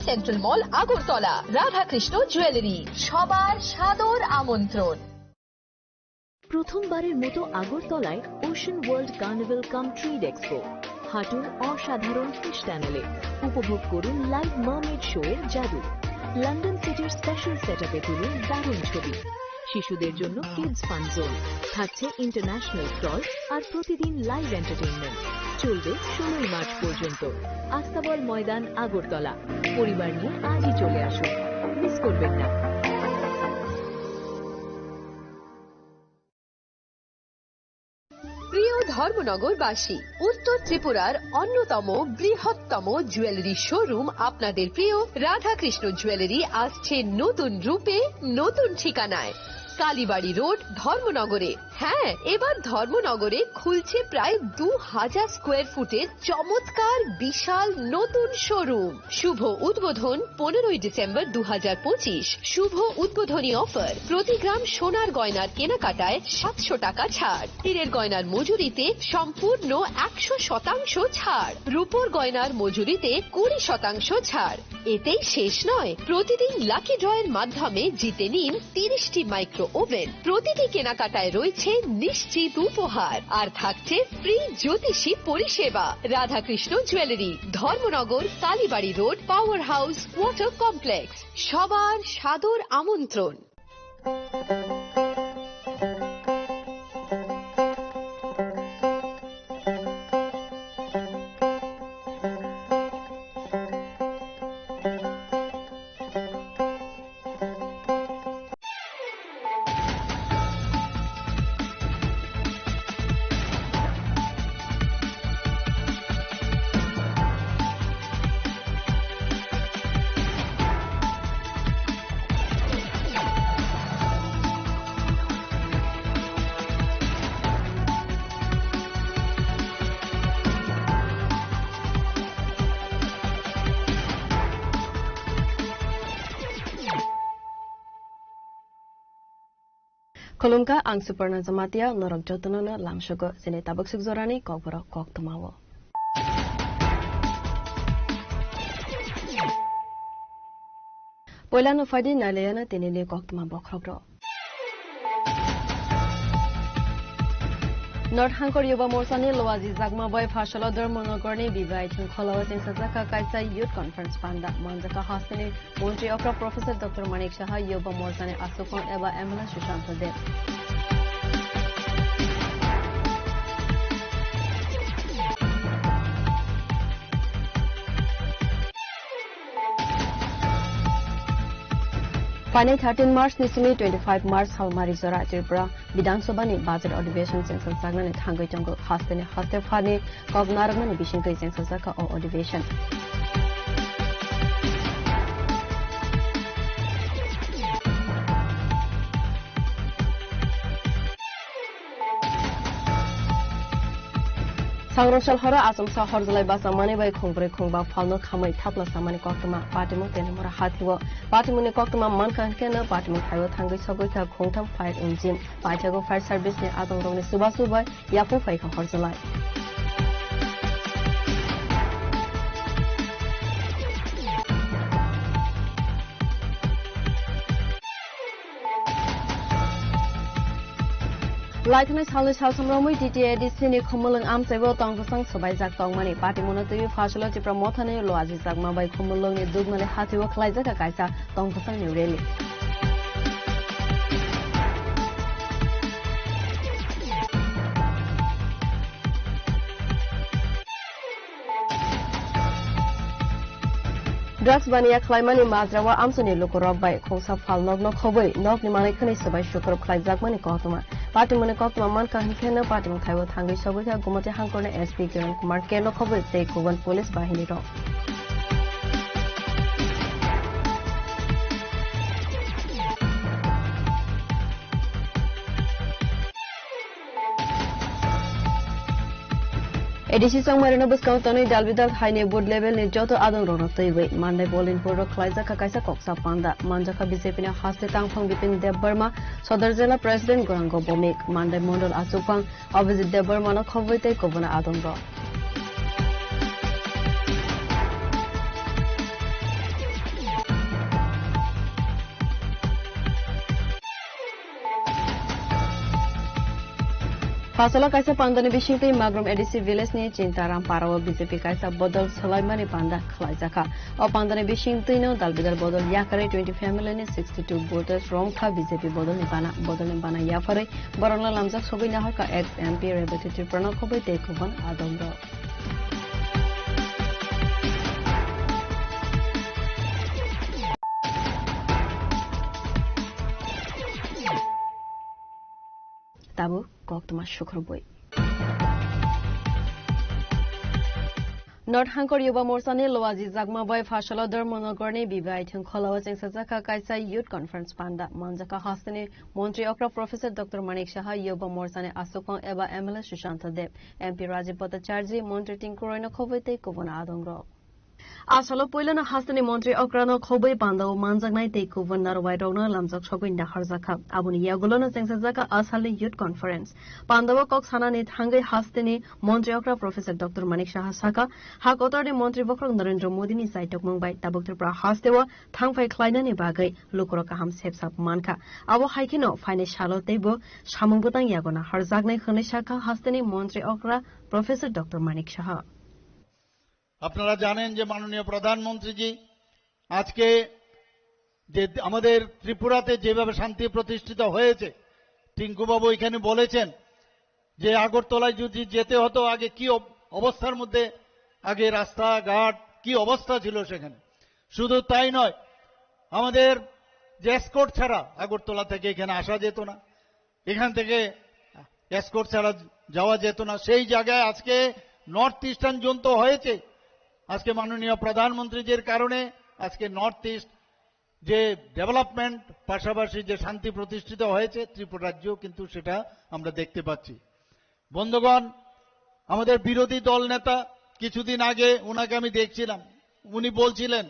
Central মল Agartala Radhakrishna jewellery সবার সাদর আমন্ত্রণ। প্রথমবারের মতো আগরতলায় ওশান ওয়ার্ল্ড কার্নিভাল কাম ট্রেড এক্সপো। হাঁটুন অসাধারণ ফিশ টানেলে, উপভোগ করুন লাইভ মারমেড শো এর জাদু। লন্ডন সিটির স্পেশাল সেটআপে তুলুন দারুণ ছবি। শিশুদের জন্য কিডস ফান জোন থাকছে, ইন্টারন্যাশনাল স্টল আর প্রতিদিন লাইভ এন্টারটেইনমেন্ট চলবে 16 মার্চ পর্যন্ত। আস্তাবল ময়দান আগরতলা। পরিবার নিয়ে আজই চলে আসুন, মিস করবেন না। প্রিয় ধর্মনগরবাসী, উত্তর ত্রিপুরার অন্যতম বৃহত্তম জুয়েলারি শোরুম আপনাদের প্রিয় রাধাকৃষ্ণ জুয়েলারি আসছে নতুন রূপে, নতুন ঠিকানায়। কালীবাড়ি রোড, ধর্মনগরে। হ্যাঁ, এবার ধর্মনগরে খুলছে প্রায় 2000 স্কোয়ার ফুটের চমৎকার বিশাল নতুন শোরুম। শুভ উদ্বোধন 15ই ডিসেম্বর 2025। শুভ উদ্বোধনী অফার, প্রতি গ্রাম সোনার গয়নার কেনাকাটায় 700 টাকা ছাড়, হীরের গয়নার মজুরিতে সম্পূর্ণ 100% ছাড়, রূপোর গয়নার মজুরিতে 20% ছাড়। এতেই শেষ নয়, প্রতিদিন লাকি ড্রয়ের মাধ্যমে জিতে নিন 30টি মাইক্রো ওভেন। প্রতিটি কেনাকাটায় রয়েছে নিশ্চিত উপহার, আর থাকছে ফ্রি জ্যোতিষী পরিষেবা। Radhakrishna jewellery, Dharmanagar, Kalibari road, power house water complex. সবার সাদর আমন্ত্রণ। Kolumka ang Suparna Zamatia norok jotonono lamshogo sine tabak sugzorani kokboro koktomawo. Poilano fadi naleyana tinili koktoma bokrogro. North Hankor Yuba Morsani Loazi Zagma Boy Fashala Dermonogorni Bivaitin Kolawas in Sazaka Kaisa Youth Conference Panda Manzaka Hostini Montri Okra Professor Dr. Manik Shaha Yuba Morsani Asukon Eva Emla Shushanta Dev. Final 13 March Nisimi 25 March Halmari Zora Tripura Bidang Sobani Budget ଅଧିvision Sensor Sagman Hangoi Jungle Hostini Hostefani Govnarman Bishinkai Sensor Saka or ଅଧିvision. Sangrosal Hora Asam Sahorzalai Basamani by Kongbre Kongba Falno Kamai Tapla Samani Koktama Patimu Tenemura Hatiwa Patimuni Koktama Mankan Kena Patimu Tayo Tangi Sogoka Kongtam Fire Engine Paitago Fire Service Ne Adongoni Subasuba Yapu Faika Horzalai. Lightning House House Romy DTA Disney Kumulang Amsebo Tongfang Sobai Zak Tongmani Party Monotui Fashala to Promotani Loazi Zagma by Kumulong Dugmale Hatiwa Klaizaka Kaisa Tongfang Really. Drugs Bania Klaimani Mazrawa Amsoni Lukorok by Kongsa Fal Nog Hobby, Nog Nimanikani Sobai Shukro Klaizakmani Kotoma. Party Monokotma Manka Hikena Party Taiwo Tangi Sobuka Gumati Hankone SP Kiran Kumar Keno Hobby Take Kuban Police Bahini Rock. Edisi Song Marino Buscantoni Dalvidal High Wood level in Joto Adon Ronotoi, Monday Bolin Poro Klaisa Kaisa Koksa Panda, Manjaka Bisepina Hastetang Fong between De Burma, Sodarzela President Gorango Bomik, Monday Mondol Asupang, opposite De Burma no Kovite Kovana Adonro. Fasala kaisa pandani bisingti magrum edisi village ni cintaram parawa BJP kaisa bodol selaimani panda khlaijaka. O pandani bisingti no dalbidar bodol yakare 20 family ni 62 voters rongkha BJP bodol nipana yafare borongla lamjak sobai nahaka ex MP representative Pranab Khobai tekoban adongro. Tabu kok তোমার সুখর বই North Hankor Yuba Morsani Loazi Zagma Boy Fashala Dermonogorni Bibai Kholawa Saka Kaisa Youth Conference Panda Manjaka Hastani Montri Okra Professor Dr. Manik Shaha Yuba Morsani Asokon Eba MLA Sushanta Deb MP Rajib Bhattacharjee Montri Tinkuroino Khobete Kovana Adongro Asalo Poilana Hastani Montri Okrano Khobai Panda Manjagnai Take over Narwaidona Lamzak Shogun Daharzaka Abuni Yagulona Saka Asali Youth Conference Pandawa Cox Hanani Hangai Hastani Montri Okra Professor Dr. Manik Shaha Saka Hakotari Montri Bokrok Narendra Modi ni Saitok Mumbai Tabukter Pra Hastewa Thangfai Klainani Bagai Lukroka Ham Sepsap Manka Abo Haikino Fine Shalo Tebo Shamungutang Yagona Harzagnai Khanishaka Hastani Montri Okra Professor Dr. Manik Shaha আপনারা জানেন যে মাননীয় প্রধানমন্ত্রীজি আজকে যে আমাদের ত্রিপুরাতে যেভাবে শান্তি প্রতিষ্ঠিত হয়েছে টিঙ্কু বাবু এখানে বলেছেন যে আগরতলায় যদি যেতে হতো আগে কি অবস্থার মধ্যে আগে রাস্তাঘাট কি অবস্থা ছিল সেখানে শুধু তাই নয় আমাদের যে এসকর্ট ছাড়া আগরতলা থেকে এখানে আসা যেত না এখান থেকে এসকর্ট ছাড়া যাওয়া যেত না সেই জায়গায় আজকে নর্থ ইস্টার্ন জোন তো হয়েছে আজকে মাননীয় প্রধানমন্ত্রীজির কারণে আজকে নর্থ ইস্ট যে ডেভেলপমেন্ট পাশাপাশি যে শান্তি প্রতিষ্ঠিত হয়েছে ত্রিপুরা রাজ্যেও কিন্তু সেটা আমরা দেখতে পাচ্ছি বন্ধুগণ আমাদের বিরোধী দল নেতা কিছুদিন আগে ওনাকে আমি দেখছিলাম উনি বলছিলেন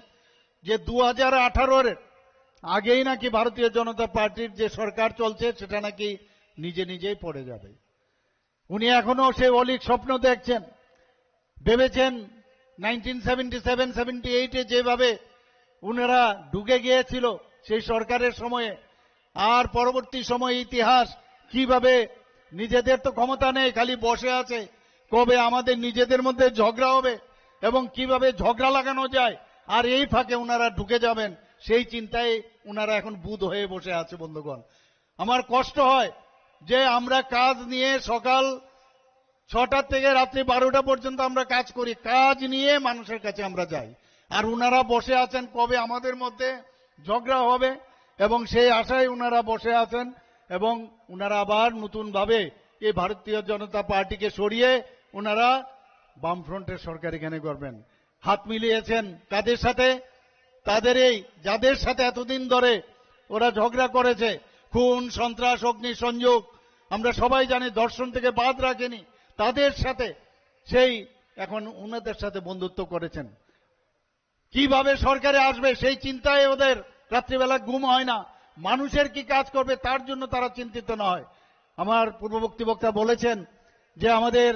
যে 2018 এর আগেই নাকি ভারতীয় জনতা পার্টির যে সরকার চলছে সেটা নাকি নিজে নিজেই পড়ে যাবে উনি এখনো সেই অলিক স্বপ্ন দেখছেন ভেবেছেন 1977-78 যেভাবে উনারা ঢুকে গিয়েছিল সেই সরকারের সময়ে আর পরবর্তী সময়ে ইতিহাস কিভাবে নিজেদের তো ক্ষমতা নেই খালি বসে আছে কবে আমাদের নিজেদের মধ্যে ঝগড়া হবে এবং কিভাবে ঝগড়া লাগানো যায় আর এই ফাঁকে উনারা ঢুকে যাবেন সেই চিন্তায় উনারা এখন বুধ হয়ে বসে আছে বন্ধুগণ আমার কষ্ট হয় যে আমরা কাজ নিয়ে সকাল 6টা থেকে রাত্রি 12টা পর্যন্ত আমরা কাজ করি কাজ নিয়ে মানুষের কাছে আমরা যাই আর উনারা বসে আছেন কবে আমাদের মধ্যে ঝগড়া হবে এবং সেই আশায় উনারা বসে আছেন এবং উনারা আবার নতুন ভাবে এই ভারতীয় জনতা পার্টিকে সরিয়ে উনারা বামফ্রন্টের সরকার এখানে করবেন হাত মিলিয়েছেন কাদের সাথে তাদের এই যাদের সাথে এতদিন ধরে ওরা ঝগড়া করেছে খুন সন্ত্রাস অগ্নি সংযোগ আমরা সবাই জানি দর্শন থেকে বাদ রাখেনি তাদের সাথে সেই এখন উনাদের সাথে বন্ধুত্ব করেছেন কিভাবে সরকারে আসবে সেই চিন্তায় ওদের রাত্রিবেলা ঘুম হয় না মানুষের কি কাজ করবে তার জন্য তারা চিন্তিত নয় আমার পূর্ববর্তী বক্তা বলেছেন যে আমাদের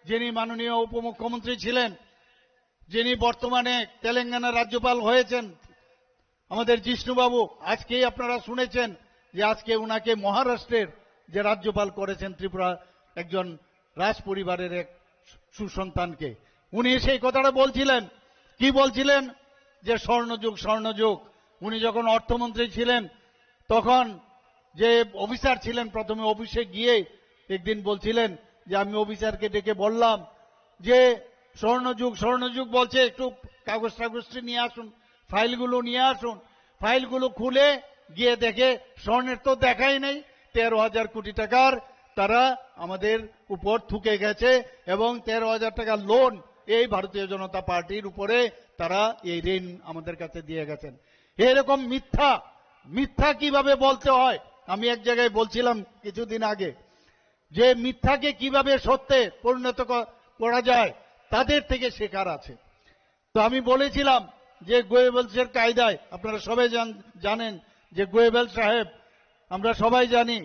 যিনি মাননীয় উপমুখ্যমন্ত্রী ছিলেন যিনি বর্তমানে তেলেঙ্গানার রাজ্যপাল হয়েছেন আমাদের জিষ্ণুবাবু আজকেই আপনারা শুনেছেন যে আজকে উনাকে মহারাষ্ট্রের যে রাজ্যপাল করেছেন ত্রিপুরা একজন রাজ পরিবারের এক সুসন্তানকে উনি সেই কথাটা বলছিলেন কি বলছিলেন যে স্বর্ণযুগ উনি যখন অর্থমন্ত্রী ছিলেন তখন যে অফিসার ছিলেন প্রথমে অফিসে গিয়ে একদিন বলছিলেন যে আমি অফিসারকে ডেকে বললাম যে স্বর্ণযুগ বলছে একটু কাগজটি নিয়ে আসুন ফাইলগুলো নিয়ে আসুন ফাইলগুলো খুলে গিয়ে দেখে স্বর্ণের তো দেখাই নেই 13,000 কোটি টাকার তারা আমাদের উপর থুকে গেছে এবং 13,000 টাকা লোন এই ভারতীয় জনতা পার্টির উপরে তারা এই ঋণ আমাদের কাছে দিয়ে গেছেন এরকম মিথ্যা কিভাবে বলতে হয় আমি এক জায়গায় বলছিলাম কিছুদিন আগে যে মিথ্যাকে কিভাবে সত্যে পরিণত করা যায় তাদের থেকে শেখার আছে তো আমি বলেছিলাম যে গোয়েবলসের কায়দায় আপনারা সবাই জানেন যে গোয়েবল সাহেব আমরা সবাই জানি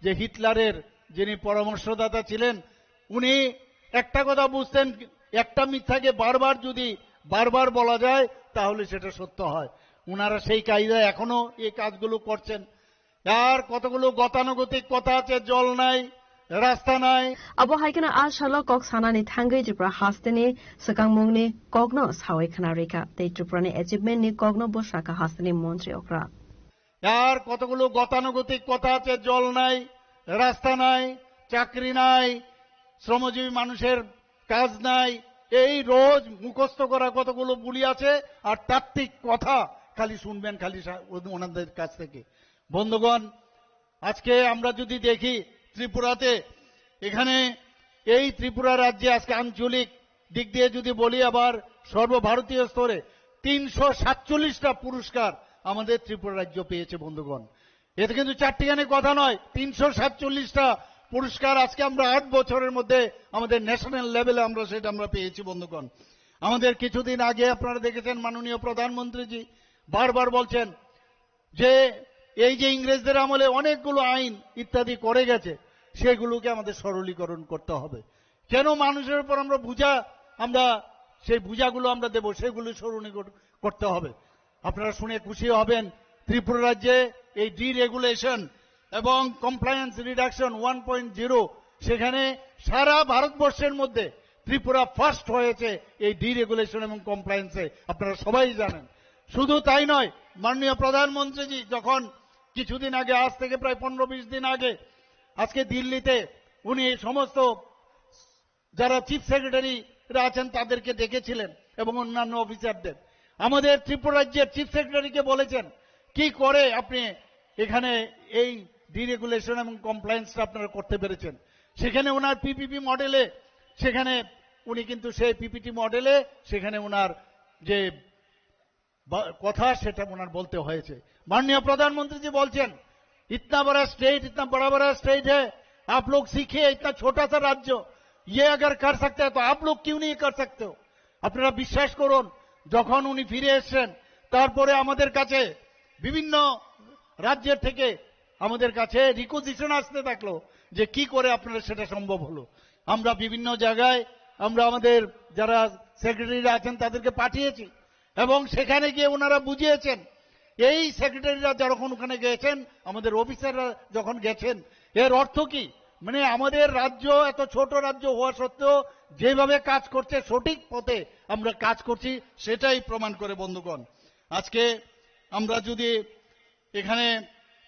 যে হিটলারের যিনি পরামর্শদাতা ছিলেন উনি একটা কথা বুঝতেন একটা মিথ্যাকে বারবার বলা যায় তাহলে সেটা সত্য হয় উনারা সেই কায়দায় এখনো এই কাজগুলো করছেন আর কতগুলো গতানুগতিক কথা আছে জল নাই রাস্তা নাই abo haikena a shalo kok sanani thangai tripura hasteni sakangmungni kogno sawai khana reka tei tripurani achievement ni kogno bosaka hasteni মন্ত্রী okra আর কতগুলো গতানুগতিক কথা আছে, জল নাই, রাস্তা নাই, চাকরি নাই, শ্রমজীবী মানুষের কাজ নাই, এই রোজ মুখস্থ করা কতগুলো বুলি আছে আর তাত্ত্বিক কথা খালি শুনবেন খালি ওনাদের কাছ থেকে। বন্ধুগণ, আজকে আমরা যদি দেখি ত্রিপুরাতে, এখানে এই ত্রিপুরা রাজ্যে আজকে আঞ্চলিক দিক দিয়ে যদি বলি, আবার সর্বভারতীয় স্তরে 347টা পুরস্কার আমাদের ত্রিপুরা রাজ্য পেয়েছে। বন্ধুগণ, এতে কিন্তু চারটিখানি কথা নয়, 347টা পুরস্কার আজকে আমরা 8 বছরের মধ্যে আমাদের ন্যাশনাল লেভেলে আমরা পেয়েছি। বন্ধুগণ, আমাদের কিছুদিন আগে আপনারা দেখেছেন মাননীয় প্রধানমন্ত্রীজি বারবার বলছেন যে এই যে ইংরেজদের আমলে অনেকগুলো আইন ইত্যাদি করে গেছে, সেগুলোকে আমাদের সরলীকরণ করতে হবে। কেন মানুষের উপর আমরা সেই বুঝাগুলো আমরা দেব, সেগুলো সরলীকরণ করতে হবে। আপনারা শুনে খুশি হবেন, ত্রিপুরা রাজ্যে এই ডিরেগুলেশন এবং কমপ্লায়েন্স রিডাকশন 1.0, সেখানে সারা ভারতবর্ষের মধ্যে ত্রিপুরা ফার্স্ট হয়েছে এই ডিরেগুলেশন এবং কমপ্লায়েন্সে, আপনারা সবাই জানেন। শুধু তাই নয়, মাননীয় প্রধানমন্ত্রীজি যখন কিছুদিন আগে, আজ থেকে প্রায় 15-20 দিন আগে, আজকে দিল্লিতে উনি সমস্ত যারা চিফ সেক্রেটারিরা আছেন তাদেরকে ডেকেছিলেন এবং অন্যান্য অফিসারদের, আমাদের ত্রিপুরা রাজ্যের চিফ সেক্রেটারিকে বলেছেন কি করে আপনি এখানে এই ডিরেগুলেশন এবং কমপ্লায়েন্সটা আপনারা করতে পেরেছেন। সেখানে ওনার পিপিপি মডেলে, সেখানে উনি কিন্তু সেই পিপিটি মডেলে সেখানে ওনার যে কথা সেটা ওনার বলতে হয়েছে। माननीय प्रधानमंत्री जी बोलছেন इतना बड़ा स्टेट है, आप लोग सीखिए, इतना छोटा सा राज्य ये अगर कर सकते हैं तो आप लोग क्यों नहीं कर सकते हो। আপনারা বিশ্বাস করুন, যখন উনি ফিরে এসেছেন তারপরে আমাদের কাছে বিভিন্ন রাজ্যের থেকে আমাদের কাছে রিকোজিশন আসতে থাকলো যে কি করে আপনারা সেটা সম্ভব হলো। আমরা বিভিন্ন জায়গায় আমরা আমাদের যারা সেক্রেটারিরা আছেন তাদেরকে পাঠিয়েছি এবং সেখানে গিয়ে ওনারা বুঝিয়েছেন। এই সেক্রেটারিরা যখন ওখানে গেছেন, আমাদের অফিসাররা যখন গেছেন, এর অর্থ কি, মানে আমাদের রাজ্য এত ছোট রাজ্য হওয়া সত্ত্বেও যেভাবে কাজ করছে সঠিক পথে আমরা কাজ করছি সেটাই প্রমাণ করে। বন্ধুগণ, আজকে আমরা যদি এখানে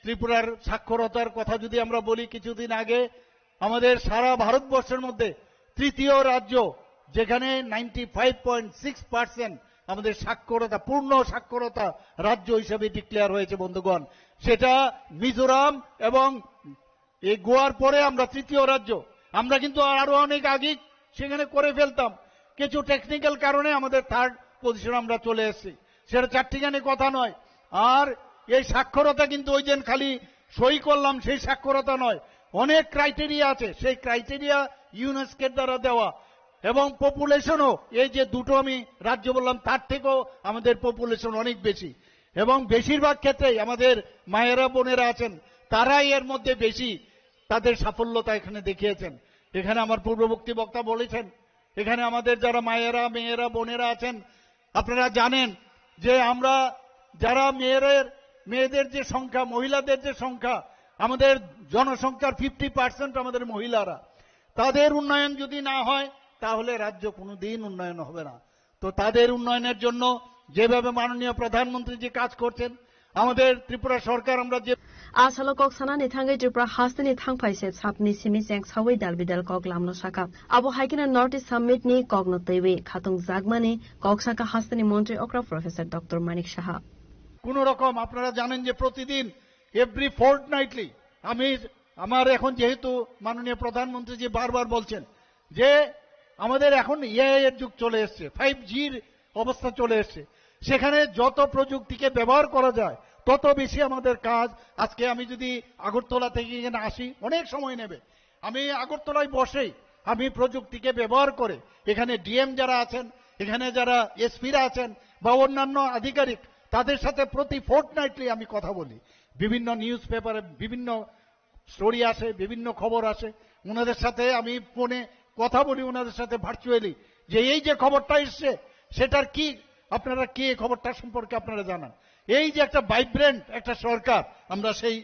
ত্রিপুরার সাক্ষরতার কথা যদি আমরা বলি, কিছুদিন আগে আমাদের সারা ভারতবর্ষের মধ্যে তৃতীয় রাজ্য যেখানে 95.6% আমাদের সাক্ষরতা, পূর্ণ সাক্ষরতা রাজ্য হিসেবে ডিক্লেয়ার হয়েছে। বন্ধুগণ, সেটা মিজোরাম এবং এই গোয়ার পরে আমরা তৃতীয় রাজ্য। আমরা কিন্তু আরো অনেক আগে সেখানে করে ফেলতাম, কিছু টেকনিক্যাল কারণে আমাদের থার্ড পজিশন আমরা চলে এসেছি। সেটা চারটিখানি কথা নয়। আর এই সাক্ষরতা কিন্তু ওই দিন খালি সই করলাম সেই সাক্ষরতা নয়, অনেক ক্রাইটেরিয়া আছে। সেই ক্রাইটেরিয়া ইউনেস্কোর দ্বারা দেওয়া এবং পপুলেশনও, এই যে দুটো আমি রাজ্য বললাম তার থেকেও আমাদের পপুলেশন অনেক বেশি এবং বেশিরভাগ ক্ষেত্রেই আমাদের মায়েরা বোনেরা আছেন তারাই এর মধ্যে বেশি তাদের সাফল্যতা এখানে দেখিয়েছেন। এখানে আমার পূর্ববর্তী বক্তা বলেছেন, এখানে আমাদের যারা মায়েরা মেয়েরা বোনেরা আছেন আপনারা জানেন যে আমরা যারা মেয়েদের যে সংখ্যা, মহিলাদের যে সংখ্যা, আমাদের জনসংখ্যার 50% আমাদের মহিলারা। তাদের উন্নয়ন যদি না হয় তাহলে রাজ্য কোনোদিন উন্নয়ন হবে না। তো তাদের উন্নয়নের জন্য যেভাবে মাননীয় প্রধানমন্ত্রী যে কাজ করছেন, আমাদের ত্রিপুরা সরকার আমরা যে আসলে কক সানানি থাঙ্গাই ত্রিপুরা হাস্তেনি থাংফাইছে সাপনি সিমি চেং সাওই দালবিদাল কক লামনো সাকা আবো হাইকিনা নর্থ ইস্ট সামিট নি কগনো তৈবে খাতুং জাগমানি কক সাকা হাস্তেনি মন্ত্রী অক্রা প্রফেসর ডক্টর মানিক সাহা। কোন রকম আপনারা জানেন যে প্রতিদিন এভরি ফোর্টনাইটলি আমার এখন যেহেতু মাননীয় প্রধানমন্ত্রী যে বারবার বলছেন যে আমাদের এখন এআই এর যুগ চলে এসছে, 5Gর অবস্থা চলে এসছে, সেখানে যত প্রযুক্তিকে ব্যবহার করা যায় তত বেশি আমাদের কাজ। আজকে আমি যদি আগরতলা থেকে এখানে আসি অনেক সময় নেবে, আমি আগরতলায় বসেই আমি প্রযুক্তিকে ব্যবহার করে এখানে ডিএম যারা আছেন, এখানে যারা এসপিরা আছেন বা অন্যান্য আধিকারিক, তাদের সাথে প্রতি ফোর্টনাইটলি আমি কথা বলি। বিভিন্ন নিউজ পেপারে বিভিন্ন স্টোরি আসে, বিভিন্ন খবর আসে, ওনাদের সাথে আমি ফোনে কথা বলি, ওনাদের সাথে ভার্চুয়ালি, যে এই যে খবরটা এসছে সেটার কি আপনারা কি এই খবরটা সম্পর্কে আপনারা জানান। এই যে একটা ভাইব্রেন্ট একটা সরকার, আমরা সেই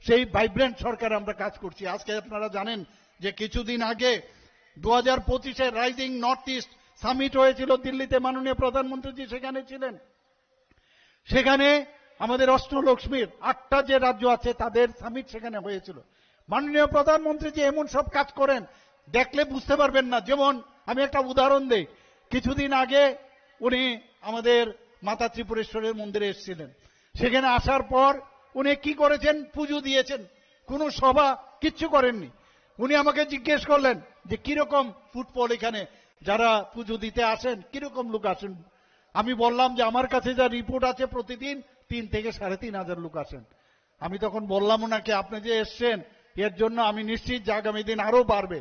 সেই ভাইব্রেন্ট সরকার আমরা কাজ করছি। আজকে আপনারা জানেন যে কিছুদিন আগে 2025-এ রাইজিং নর্থ ইস্ট সামিট হয়েছিল দিল্লিতে, মাননীয় প্রধানমন্ত্রীজি সেখানে ছিলেন। সেখানে আমাদের অষ্টলক্ষ্মীর 8টা যে রাজ্য আছে তাদের সামিট সেখানে হয়েছিল। মাননীয় প্রধানমন্ত্রীজি এমন সব কাজ করেন দেখলে বুঝতে পারবেন না। যেমন আমি একটা উদাহরণ দেই, কিছুদিন আগে উনি আমাদের মাতা ত্রিপুরেশ্বরের মন্দিরে এসেছিলেন। সেখানে আসার পর উনি কি করেছেন? পুজো দিয়েছেন, কোনো সভা কিচ্ছু করেননি। উনি আমাকে জিজ্ঞেস করলেন যে কিরকম ফুটফল এখানে যারা পুজো দিতে আসেন, কিরকম লোক আসেন। আমি বললাম যে আমার কাছে যা রিপোর্ট আছে প্রতিদিন 3 থেকে 3,500 লোক আসেন। আমি তখন বললাম ওনাকে, আপনি যে এসছেন এর জন্য আমি নিশ্চিত যে আগামী দিন আরো বাড়বে।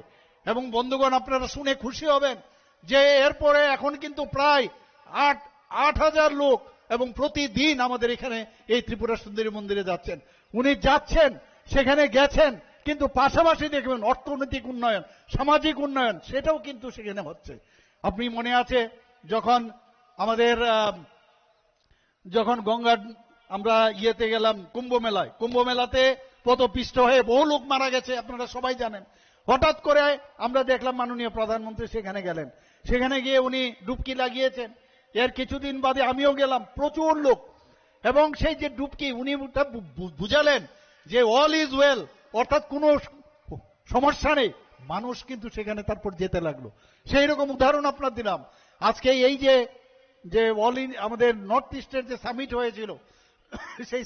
এবং বন্ধুগণ, আপনারা শুনে খুশি হবেন যে এরপরে এখন কিন্তু প্রায় 8,000 লোক এবং প্রতিদিন আমাদের এখানে এই ত্রিপুরা সুন্দরী মন্দিরে যাচ্ছেন। উনি যাচ্ছেন, সেখানে গেছেন, কিন্তু পাশাপাশি দেখবেন অর্থনৈতিক উন্নয়ন, সামাজিক উন্নয়ন সেটাও কিন্তু সেখানে হচ্ছে। আপনি মনে আছে যখন আমাদের গঙ্গা আমরা ইয়েতে গেলাম কুম্ভ মেলাতে পদপিষ্ট হয়ে বহু লোক মারা গেছে, আপনারা সবাই জানেন। হঠাৎ করে আমরা দেখলাম মাননীয় প্রধানমন্ত্রী সেখানে গেলেন, সেখানে গিয়ে উনি ডুবকি লাগিয়েছেন। এর কিছুদিন বাদে আমিও গেলাম, প্রচুর লোক। এবং সেই যে ডুবকি উনি বুঝালেন যে অল ইজ ওয়েল, অর্থাৎ কোনো সমস্যা নেই। মানুষ কিন্তু সেখানে তারপর যেতে লাগলো। সেই রকম উদাহরণ আপনার দিলাম। আজকে এই যে আমাদের নর্থ ইস্টের যে সামিট হয়েছিল, সেই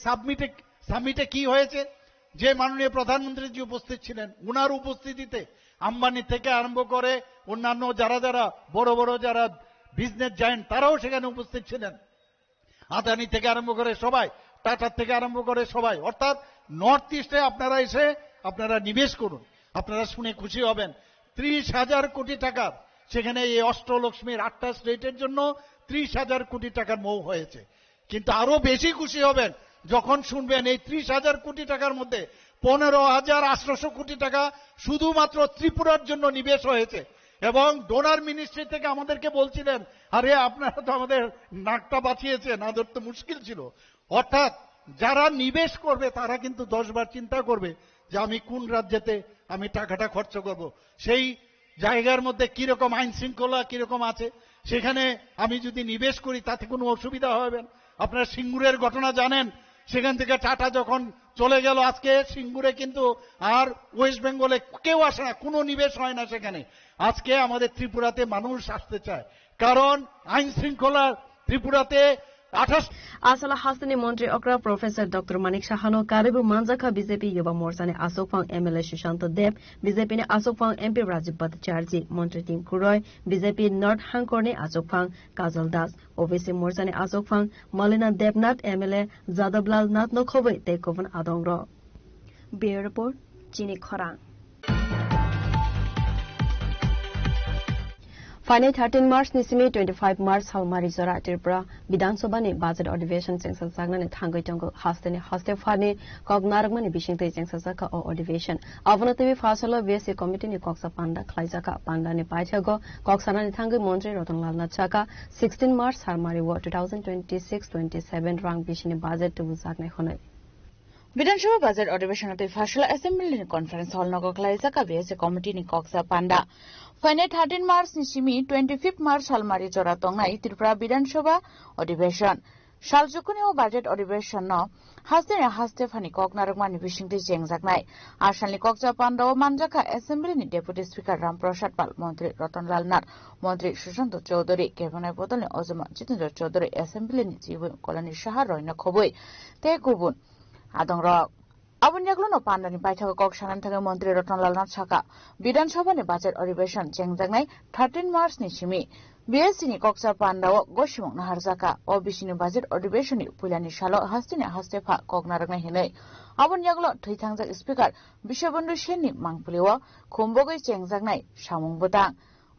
সামিটে কি হয়েছে? যে মাননীয় প্রধানমন্ত্রীজি উপস্থিত ছিলেন, উনার উপস্থিতিতে আম্বানি থেকে আরম্ভ করে অন্যান্য যারা বড় বড় যারা বিজনেস জায়েন্ট তারাও সেখানে উপস্থিত ছিলেন। আদানি থেকে আরম্ভ করে সবাই, টাটা থেকে আরম্ভ করে সবাই। অর্থাৎ নর্থ ইস্টে আপনারা এসে আপনারা নিবেশ করুন, আপনারা শুনে খুশি হবেন। 30,000 কোটি টাকার সেখানে এই অষ্টলক্ষ্মীর 8টা স্টেটের জন্য 30,000 কোটি টাকার মৌ হয়েছে। কিন্তু আরো বেশি খুশি হবেন যখন শুনবেন এই 30,000 কোটি টাকার মধ্যে 15,800 কোটি টাকা শুধুমাত্র ত্রিপুরার জন্য নিবেশ হয়েছে। এবং ডোনার মিনিস্ট্রি থেকে আমাদেরকে বলছিলেন, আরে আপনারা তো আমাদের নাকটা বাঁচিয়েছেন, আমাদের তো মুশকিল ছিল। অর্থাৎ যারা নিবেশ করবে তারা কিন্তু 10 বার চিন্তা করবে যে আমি কোন রাজ্যেতে আমি টাকাটা খরচ করব, সেই জায়গার মধ্যে কিরকম আইন শৃঙ্খলা কিরকম আছে, সেখানে আমি যদি নিবেশ করি তাতে কোনো অসুবিধা হবে না। আপনারা সিঙ্গুরের ঘটনা জানেন, সেখান থেকে টাটা যখন চলে গেল, আজকে সিঙ্গুরে কিন্তু আর ওয়েস্ট বেঙ্গলে কেউ আসে না, কোনো নিবেশ হয় না সেখানে। আজকে আমাদের ত্রিপুরাতে মানুষ আসতে চায়, কারণ আইন শৃঙ্খলা ত্রিপুরাতে 28 Asala Hasani Montri Okra Professor Dr. Manik Shahano Karibu Manjaka BJP Yuva Morsani Asokfang MLA Shushanto Dev BJP ne Asokfang MP Rajiv Bhattacharjee Montri Team Kuroi BJP North Hankorne Asokfang Kajal Das OVC Morsani Asokfang Malina Devnath MLA Jadablal Nath Nokhobai Tekovan Adongro Bureau Report Chini Khorang Final 13 March Nisimi 25 March Halmari Zora Tripura Bidhan Sabha ni budget अधिवेशन sanction सागना ने थांगै टंगो हास्ते फाने कगनारगमा नि बिसिंगतै sanction साका ओ अधिवेशन अवनतबि फासलो BSc committee नि कक्सा panda खलाइजाका panda नि पाइथागो कक्साना नि थांगै मन्त्री Ratanlal नाथसाका 16 March Halmari wa 2026-27 रंग बिसिनि budget तुबु जागनाय खनै विधानसभा बजेट अधिवेशनते फासला असेम्बली कन्फरेन्स हल नगो खलाइजाका बीएससी कमिटी नि कक्सा पान्डा फाइने 13 मार्च निसिमी 25 मार्च हलमारी जरा तंगनाय त्रिपुरा विधानसभा अधिवेशन सालजुकुनि ओ बजेट अधिवेशन न हास्ते फानि ककनारगमानि बिसिंगति जेंगजाकनाय आसामनि कक्सा पान्डा ओ मानजाका असेम्बली नि डेपुटी स्पीकर रामप्रसाद पाल मंत्री रतनलाल नाथ मंत्री सुशांत चौधरी केबिनेट बदलनि अजमा जितेन्द्र चौधरी असेम्बली नि जीवन कल्याणी साहा रयना खबै ते गुबुन आदंग अबन्याग्लो पान्डानि पाइथाको कक्सानानि थाखाय मन्त्री रतनलाल नाथ साका विधानसभानि बजेट अधिवेशन जेंगजाकनाय 13 मार्च नि सिमी बीएससी कक्सा पान्डाओ गसिमं नाहारजाका ओबिसिनि बजेट अधिवेशननि पुलानि सालो हास्तेफा कगनारगनाय हिनै अबन्याग्लो थैथांजाक स्पीकर विश्वबन्धु सेननि मांगपुलिओ खुम्बगै जेंगजाकनाय सामुंबोतां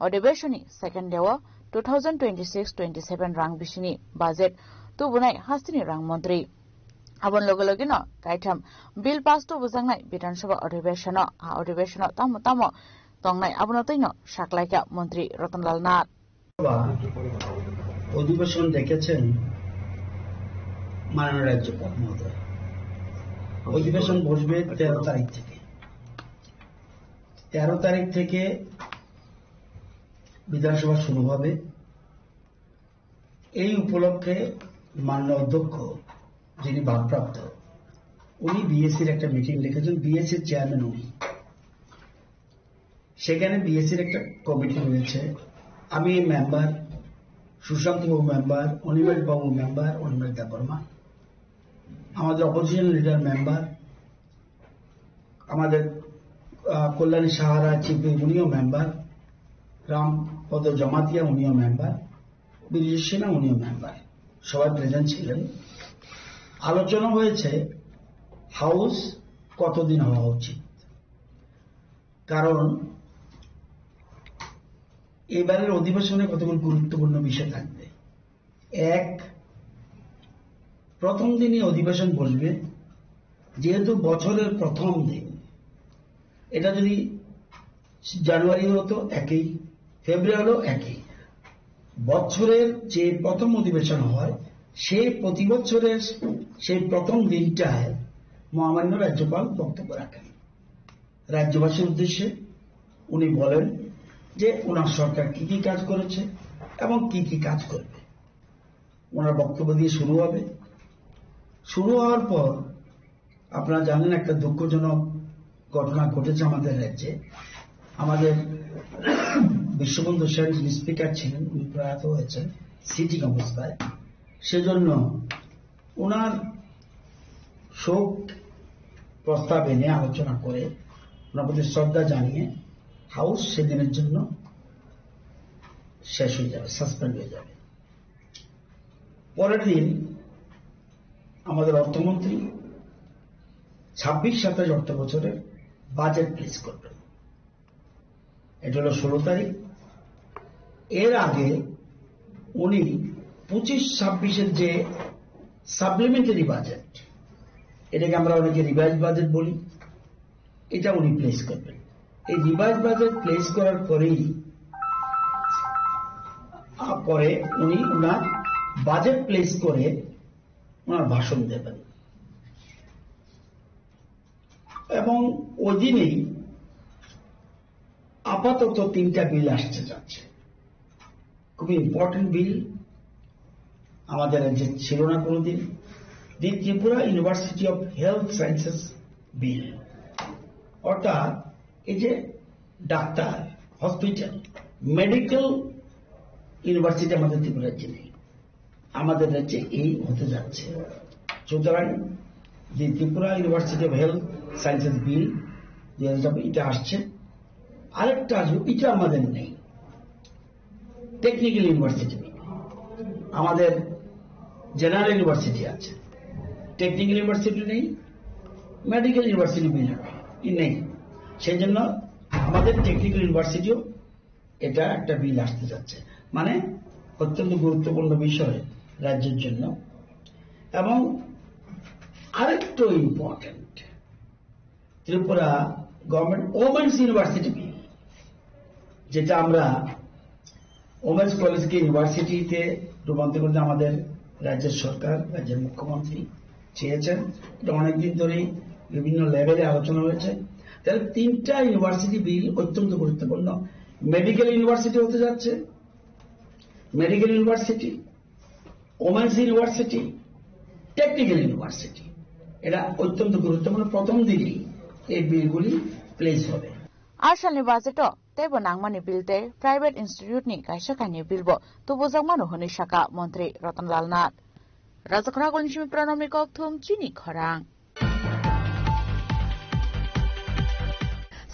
अधिवेशननि सेकेन्ड डेओ 2026-27 रां बिसिनि बजेट तुबुनाय हास्तिनि रां मन्त्री आबन लगे न गाइथाम बिल पास तो बुजांनाय विधानसभा अधिवेशन तामो तंगनाय आबनतैनो साकलायका मंत्री रतनलाल नाथ अधिवेशन देखेছেন माननीय राज्यपाल महोदय অধিবেশন বসবে 13 তারিখ থেকে। 13 তারিখ থেকে বিধানসভা শুরু হবে। এই উপলক্ষে মাননীয় অধ্যক্ষ যিনি ভারপ্রাপ্ত, উনি বিএসসির একটা মিটিং ডেকেছেন, বিএসসির চেয়ারম্যান উনি। সেখানে বিএসসির একটা কমিটি রয়েছে, আমি মেম্বার, সুশান্ত বাবু মেম্বার, অনিমেষ বাবু মেম্বার, অনিমেষ দেববর্মা, আমাদের অপোজিশন লিডার মেম্বার, আমাদের কল্যাণী সাহারা চিপি উনিও মেম্বার, রামপদ জমাতিয়া উনিও মেম্বার, বিজয় সিনহা উনিও মেম্বার, সবাই প্রেজেন্ট ছিলেন। আলোচনা হয়েছে হাউস কতদিন হওয়া উচিত, কারণ এবারের অধিবেশনে কতগুলো গুরুত্বপূর্ণ বিষয় থাকবে। এক, প্রথম দিনই অধিবেশন বসবে, যেহেতু বছরের প্রথম দিন, এটা যদি জানুয়ারি হতো একই, ফেব্রুয়ারি হলো একই, বছরের যে প্রথম অধিবেশন হয় সেই প্রতি বছরের সেই প্রথম দিনটায় মহামান্য রাজ্যপাল বক্তব্য রাখেন। রাজ্যবাসীর উদ্দেশ্যে উনি বলেন যে ওনার সরকার কি কি কাজ করেছে এবং কি কি কাজ করবে। ওনার বক্তব্য দিয়ে শুরু হবে। শুরু হওয়ার পর আপনারা জানেন একটা দুঃখজনক ঘটনা ঘটেছে আমাদের রাজ্যে। আমাদের বিশ্ববন্ধু সেন যিনি স্পিকার ছিলেন, উনি প্রয়াত হয়েছেন সিটিং অবস্থায়। সেজন্য ওনার শোক প্রস্তাব এনে আলোচনা করে ওনার প্রতি শ্রদ্ধা জানিয়ে হাউস সেদিনের জন্য শেষ হয়ে যাবে, সাসপেন্ড হয়ে যাবে। পরের দিন আমাদের অর্থমন্ত্রী 26-27 অর্থ বছরের বাজেট প্লেস করবেন। এটা হল 16 তারিখ। এর আগে উনি 25-26-এর যে সাপ্লিমেন্টারি বাজেট, এটাকে আমরা অনেকে রিভাইজ বাজেট বলি, এটা উনি প্লেস করবেন। এই রিভাইজ বাজেট প্লেস করার পরে উনি ওনার বাজেট প্লেস করে ওনার ভাষণ দেবেন এবং ওই দিনেই আপাতত 3টা বিল আসতে যাচ্ছে। খুবই ইম্পর্টেন্ট বিল, আমাদের রাজ্যে ছিল না কোনোদিন। The Tripura university of health sciences bill, অর্থাৎ এই যে ডাক্তার, হসপিটাল, মেডিকেল ইউনিভার্সিটি আমাদের ত্রিপুরা রাজ্যে নেই, আমাদের রাজ্যে এই হতে যাচ্ছে। সুতরাং যে Tripura university of health sciences bill এটা আসছে। আরেকটা আসবে, এটা আমাদের নেই, টেকনিক্যাল ইউনিভার্সিটি নেই। আমাদের জেনারেল ইউনিভার্সিটি আছে, টেকনিক্যাল ইউনিভার্সিটি নেই, মেডিকেল ইউনিভার্সিটি বিল নেই। সেই জন্য আমাদের টেকনিক্যাল ইউনিভার্সিটিও এটা একটা বিল আসতে যাচ্ছে। মানে অত্যন্ত গুরুত্বপূর্ণ বিষয় রাজ্যের জন্য। এবং আরেকটু important, Tripura government women's university bill, যেটা আমরা ওমেন্স কলেজকে ইউনিভার্সিটিতে রূপান্তর করতে আমাদের রাজ্যের সরকার, রাজ্যের মুখ্যমন্ত্রী চেয়েছেন। এটা অনেকদিন ধরেই বিভিন্ন লেভেলে আলোচনা হয়েছে। তাহলে 3টা ইউনিভার্সিটি বিল অত্যন্ত গুরুত্বপূর্ণ। মেডিকেল ইউনিভার্সিটি হতে যাচ্ছে, medical university, women's university, technical university, এটা অত্যন্ত গুরুত্বপূর্ণ। প্রথম দিকেই এই বিলগুলি প্লেস হবে। आरसालनि बाजेटो तेबो नांगमानि बिलते प्राइवेट इन्स्टिट्यूटनि कायसाखानि बिलबो तुबुजांमानो हनि शाखा मन्त्री रतनलाल नाथ राजखरा गलसिमि प्रणमि कक्थुम चिनि खरां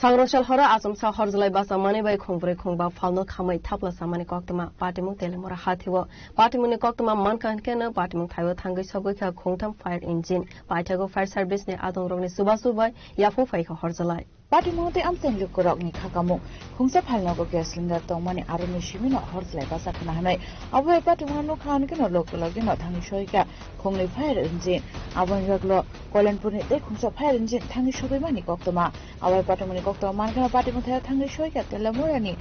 सांग्रशल हर आसम सा हरजलाई बासा माने बाय खोंब्रे खोंबा फालनो खामै थाप्ला सामाने कक्तमा पाटिमु तेलेमरा हाथिवो पाटिमुनि कक्तमा मानखानकेन पाटिमु थाइवो थांगै सबैखा खोंथाम फायर इन्जिन पाइथागो फायर सर्भिस ने आदं रंनि सुबासुबाय याफु फाइखा हरजलाई पाटिमुते आमतेन लुकुरकनि खाकामु खुंसा फालनागो ग्यास सिलिन्डर तंमानि आरोनि सिमिनो हरजलाई बासा खानानै अबय पाटिमुनो खानकेन लोकलगिनो थांगै सयका खोंनि फायर इन्जिन अबय रगलो कल्याणपुरनि ते खुंसा फायर इन्जिन थांगै सबैमानि कक्तमा अबय पाटिमुनि कक्तमा मानखाना पाटिमुथाया थांगै सयका तेलामुरानि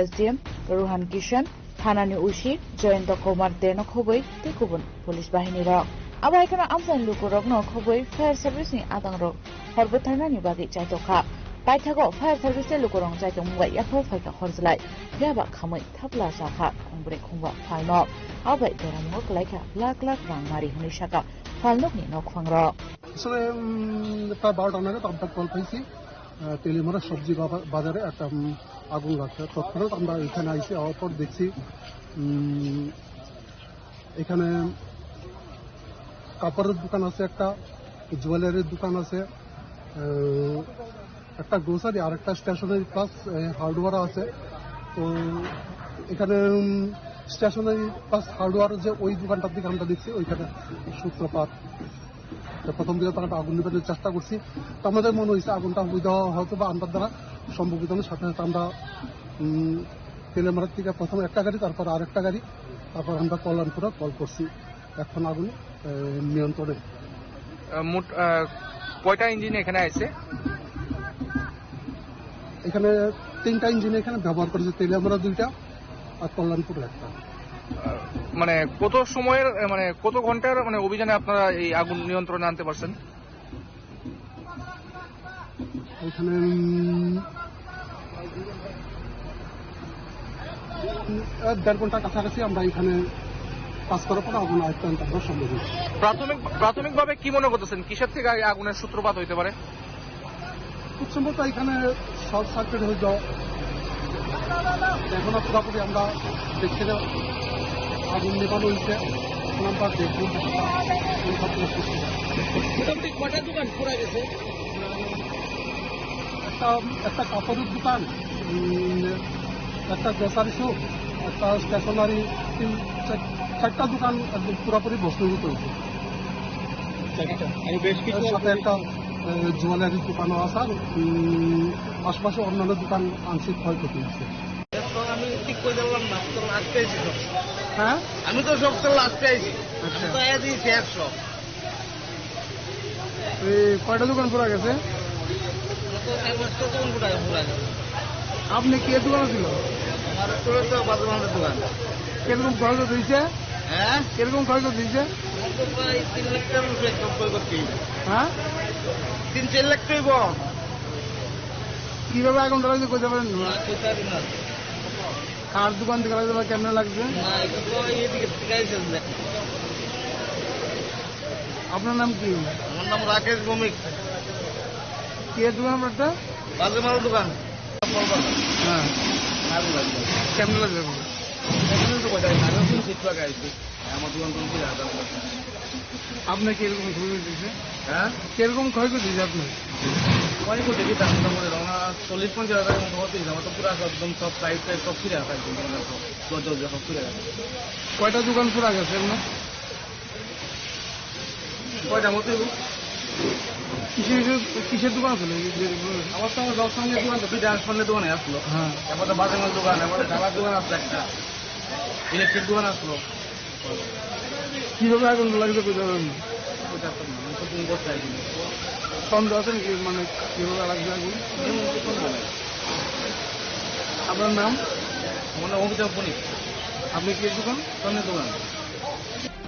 एसडीएम रुहान किशन थानानि उसी जयন্ত कुमार देनो खबै ते गुबुन पुलिस बाहिनी रक আবহাওয়া আমসান লুকুরক ন খবই ফায়ার সার্ভিসনি আদাংরক হরবথারনানি বাগি চাইতখা পাইথাগো ফায়ার সার্ভিসে লুকুরং চাইতং মুগাই ইয়াফাও ফাইকা হরজলাই ইয়াবা খাमै থাপলা সাখা খংব্রে খংবা ফালনক আবাই বেরামক লাইকা লাখ লাখ রাংমারি হনি সাকা ফালনকনি নখফাংর আসলে প্রায় 12টা নাগাদ আমরা কল পাইছি তেলিমারা সবজি বাজারে একটা আগুন লাগছে। তৎক্ষণাৎ আমরা এখানে আইসি, আওয়ার পর দেখছি এখানে কাপড়ের দোকান আছে, একটা জুয়েলারির দোকান আছে, একটা গ্রোসারি আর একটা স্টেশনারি প্লাস হার্ডওয়্যার আছে। তো এখানে স্টেশনারি প্লাস হার্ডওয়্যার যে ওই দোকানটার দিকে আমরা দেখছি ওইখানে সূত্রপাত। প্রথম দিকে তো আগুন নিবানোর চেষ্টা করছি, তো আমাদের মনে হয়েছে আগুনটা হয়তো বা আমরা দ্বারা সম্ভবিত সাথে সাথে আমরা তেলেমারার থেকে প্রথম একটা গাড়ি, তারপর আরেকটা গাড়ি, তারপর আমরা কল্যাণপুরে কল করছি। এখন আগুন নিয়ন্ত্রণে। মোট কয়টা ইঞ্জিন এখানে আছে? এখানে 3টা ইঞ্জিন এখানে ব্যবহার করেছে, তেলেমারা 2টা আর কল্যাণপুর একটা। মানে কত সময়ের মানে কত ঘন্টার মানে অভিযানে আপনারা এই আগুন নিয়ন্ত্রণে আনতে পারছেন? এখানে 1.5 ঘন্টা কাছাকাছি আমরা এখানে কাজ করার পর আগুন আয়ত্ত আনতে সম্ভব হয়েছে। প্রাথমিকভাবে কি মনে করতেছেন কিসের থেকে আগুনের সূত্রপাত হইতে পারে? খুব সম্ভবত এখানে শর্ট সার্কিট হয়ে যাওয়া। এখনো পুরোপুরি আমরা দেখছি না আগুন নেবানো হয়েছে, এখন আমরা দেখব কয়টা দোকান পুরা গেছে। একটা কাপড়ের দোকান, একটা গ্রোসারি শপ, একটা স্টেশনারি, 4টা দোকান একদম পুরোপুরি ভস্মীভূত হয়েছে। সাথে একটা জুয়েলারির দোকানও আছে, আশপাশে অন্যান্য দোকান আংশিক ক্ষয়ক্ষতি হয়েছে। আমি ঠিক করে দিলাম না, তো লাস্ট পেয়েছি। হ্যাঁ, আমি তো সব তো লাস্ট পেয়েছি, তো দিয়েছি 100। কয়টা দোকান পুরা গেছে? আপনি কে দোকান ছিল? আমার তো বাজারের দোকান। কিরকম ক্ষয়ক্ষতি হয়েছে? হ্যাঁ, কিরকম ক্ষয়ক্ষতি হয়েছে? 3 লাখ টাকার উপরে ক্ষয়ক্ষতি। হ্যাঁ, 3-4 লাখ টাইব। কিভাবে আগুন লাগছে কইতে পারেন? কার দোকান থেকে লাগছে বা কেমন লাগছে? আপনার নাম কি? আমার নাম রাকেশ ভৌমিক। কি দোকান আপনারটা? বাজারের দোকান। হ্যাঁ, কেমন লাগছে? আমার দোকান আপনার কিরকম ক্ষয়ক্ষতি দিয়েছে? হ্যাঁ, কিরকম ক্ষয়ক্ষতি দিয়েছে আপনার? ক্ষয়ক্ষতি কি তার মোটামুটি 40-50 হাজারের মতো হতে আমার তো পুরো একদম সব প্রাইস সব ফিরে আসা একদম সব ফিরে আসা। কয়টা দোকান পুরা গেছে আপনার? কয়টা মতো কিসের দোকান ছিল? আমার তো সব সঙ্গে দোকান তো বিধান সঙ্গে দোকানে আসলো। হ্যাঁ, এবার তো বাজারের দোকান, এবার ঢালার দোকান আসলো, একটা ইলেকট্রিক দোকান আসলো। কিভাবে আগুন লাগছে কইতে পারেন? ওইটা তো ফোন করতে আসি। সন্দেহ আছে নাকি মানে কিভাবে লাগছে আগুন? আপনার নাম? আমার নাম অভিযোগ বণিক। আপনি কি দোকান? সঙ্গে দোকান।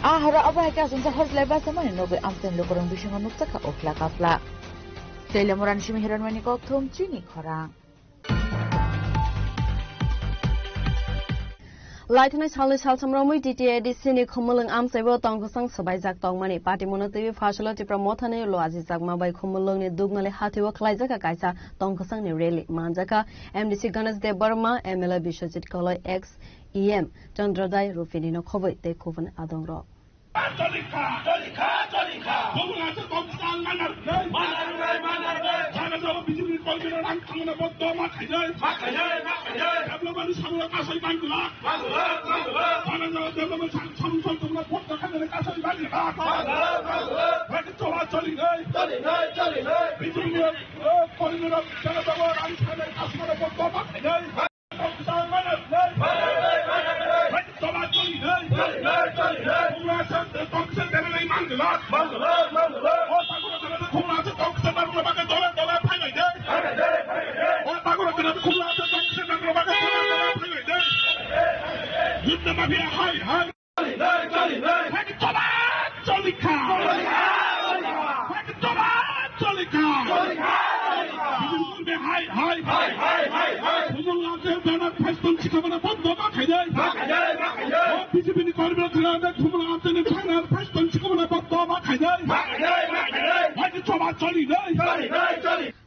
ahara abahika sunsa horslai basa mani nobe amten lokorong bisinga nuktaka ofla kapla telemoran shimi hiran mani ko thum chini khorang লাইটনাই সালে সালসামরামই টিটিএডি সিনি খমলং আমসাইবো তংকসং সবাইজাক তংমানি পার্টি মনতিবি ফাসলা টিপ্রা মথানে লো আজি জাকমা বাই খমলং ni দুগনালে হাতিও খলাইজাকা কাইসা তংকসং ni রেলি মানজাকা MDC Ganesh Deb Barma MLA Biswajit Kalai ex EM চন্দ্রদাই রুফিনিনো খবই তে খুবন আদংর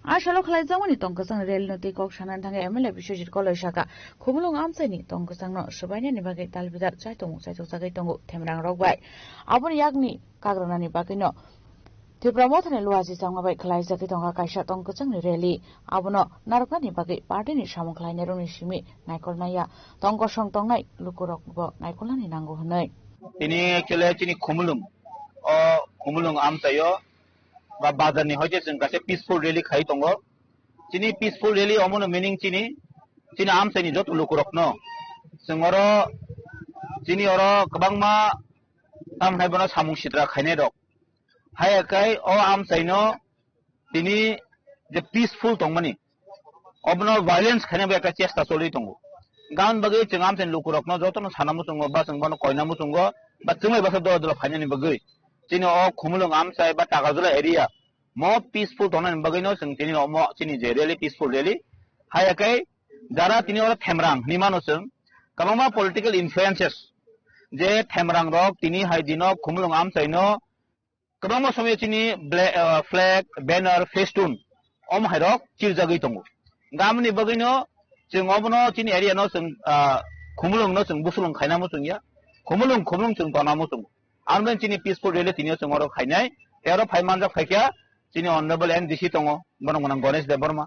Ashalo Klaizamani Tonkasang Rail Noti Kok Shanantang Emile Bishit Kolosaka, Kumulong Amsani, Tonkasang, Shabani Nibaki Talvidat Saitong, Saitosakitongo, Temrang Rogway, Abun Yagni, Kagranani Bakino. Tipramotan Luazi Sangabai Klaizakitonga Kaisha Tonkasang Rally, Abuno, Narkani Baki, Partini Shamu Klaineruni Shimi, Nikolnaya, Tonkosong Tongai, Lukurok, Nikolani Nango Hanoi. Ini Kilachini Kumulum, or Kumulong Amsayo. Bazar ni hoje sing kase peaceful rally khai tongo chini peaceful rally omono meaning chini am sai ni jot lukurok no singoro chini oro kabangma tam hai bono samung sitra khaine rok hai kai o am sai no tini je peaceful tongmani obono violence khaine ba ka chesta choli tongo gan bagi chingam sen lukurok no jotono sanamu tongo ba singbono koinamu tongo ba chungai ba do do khaine ni bagi chini o khumulong amsai ba tagazula area more peaceful tonan bagino sing chini o mo chini je really peaceful really hai kai dara tini ora themrang nimano sing kamama political influences je themrang rok tini hai dino khumulong amsai no kamama samye chini flag banner festoon om hai rok chirjagi tongo gamni bagino sing obono chini area no sing khumulong no sing busulong khainamu sing ya khumulong sing tonamu sing Armen chini peaceful rally tini sengoro khainai ero phai manjak phaikya chini honorable NDC tongo bonong bonang Ganesh Deborma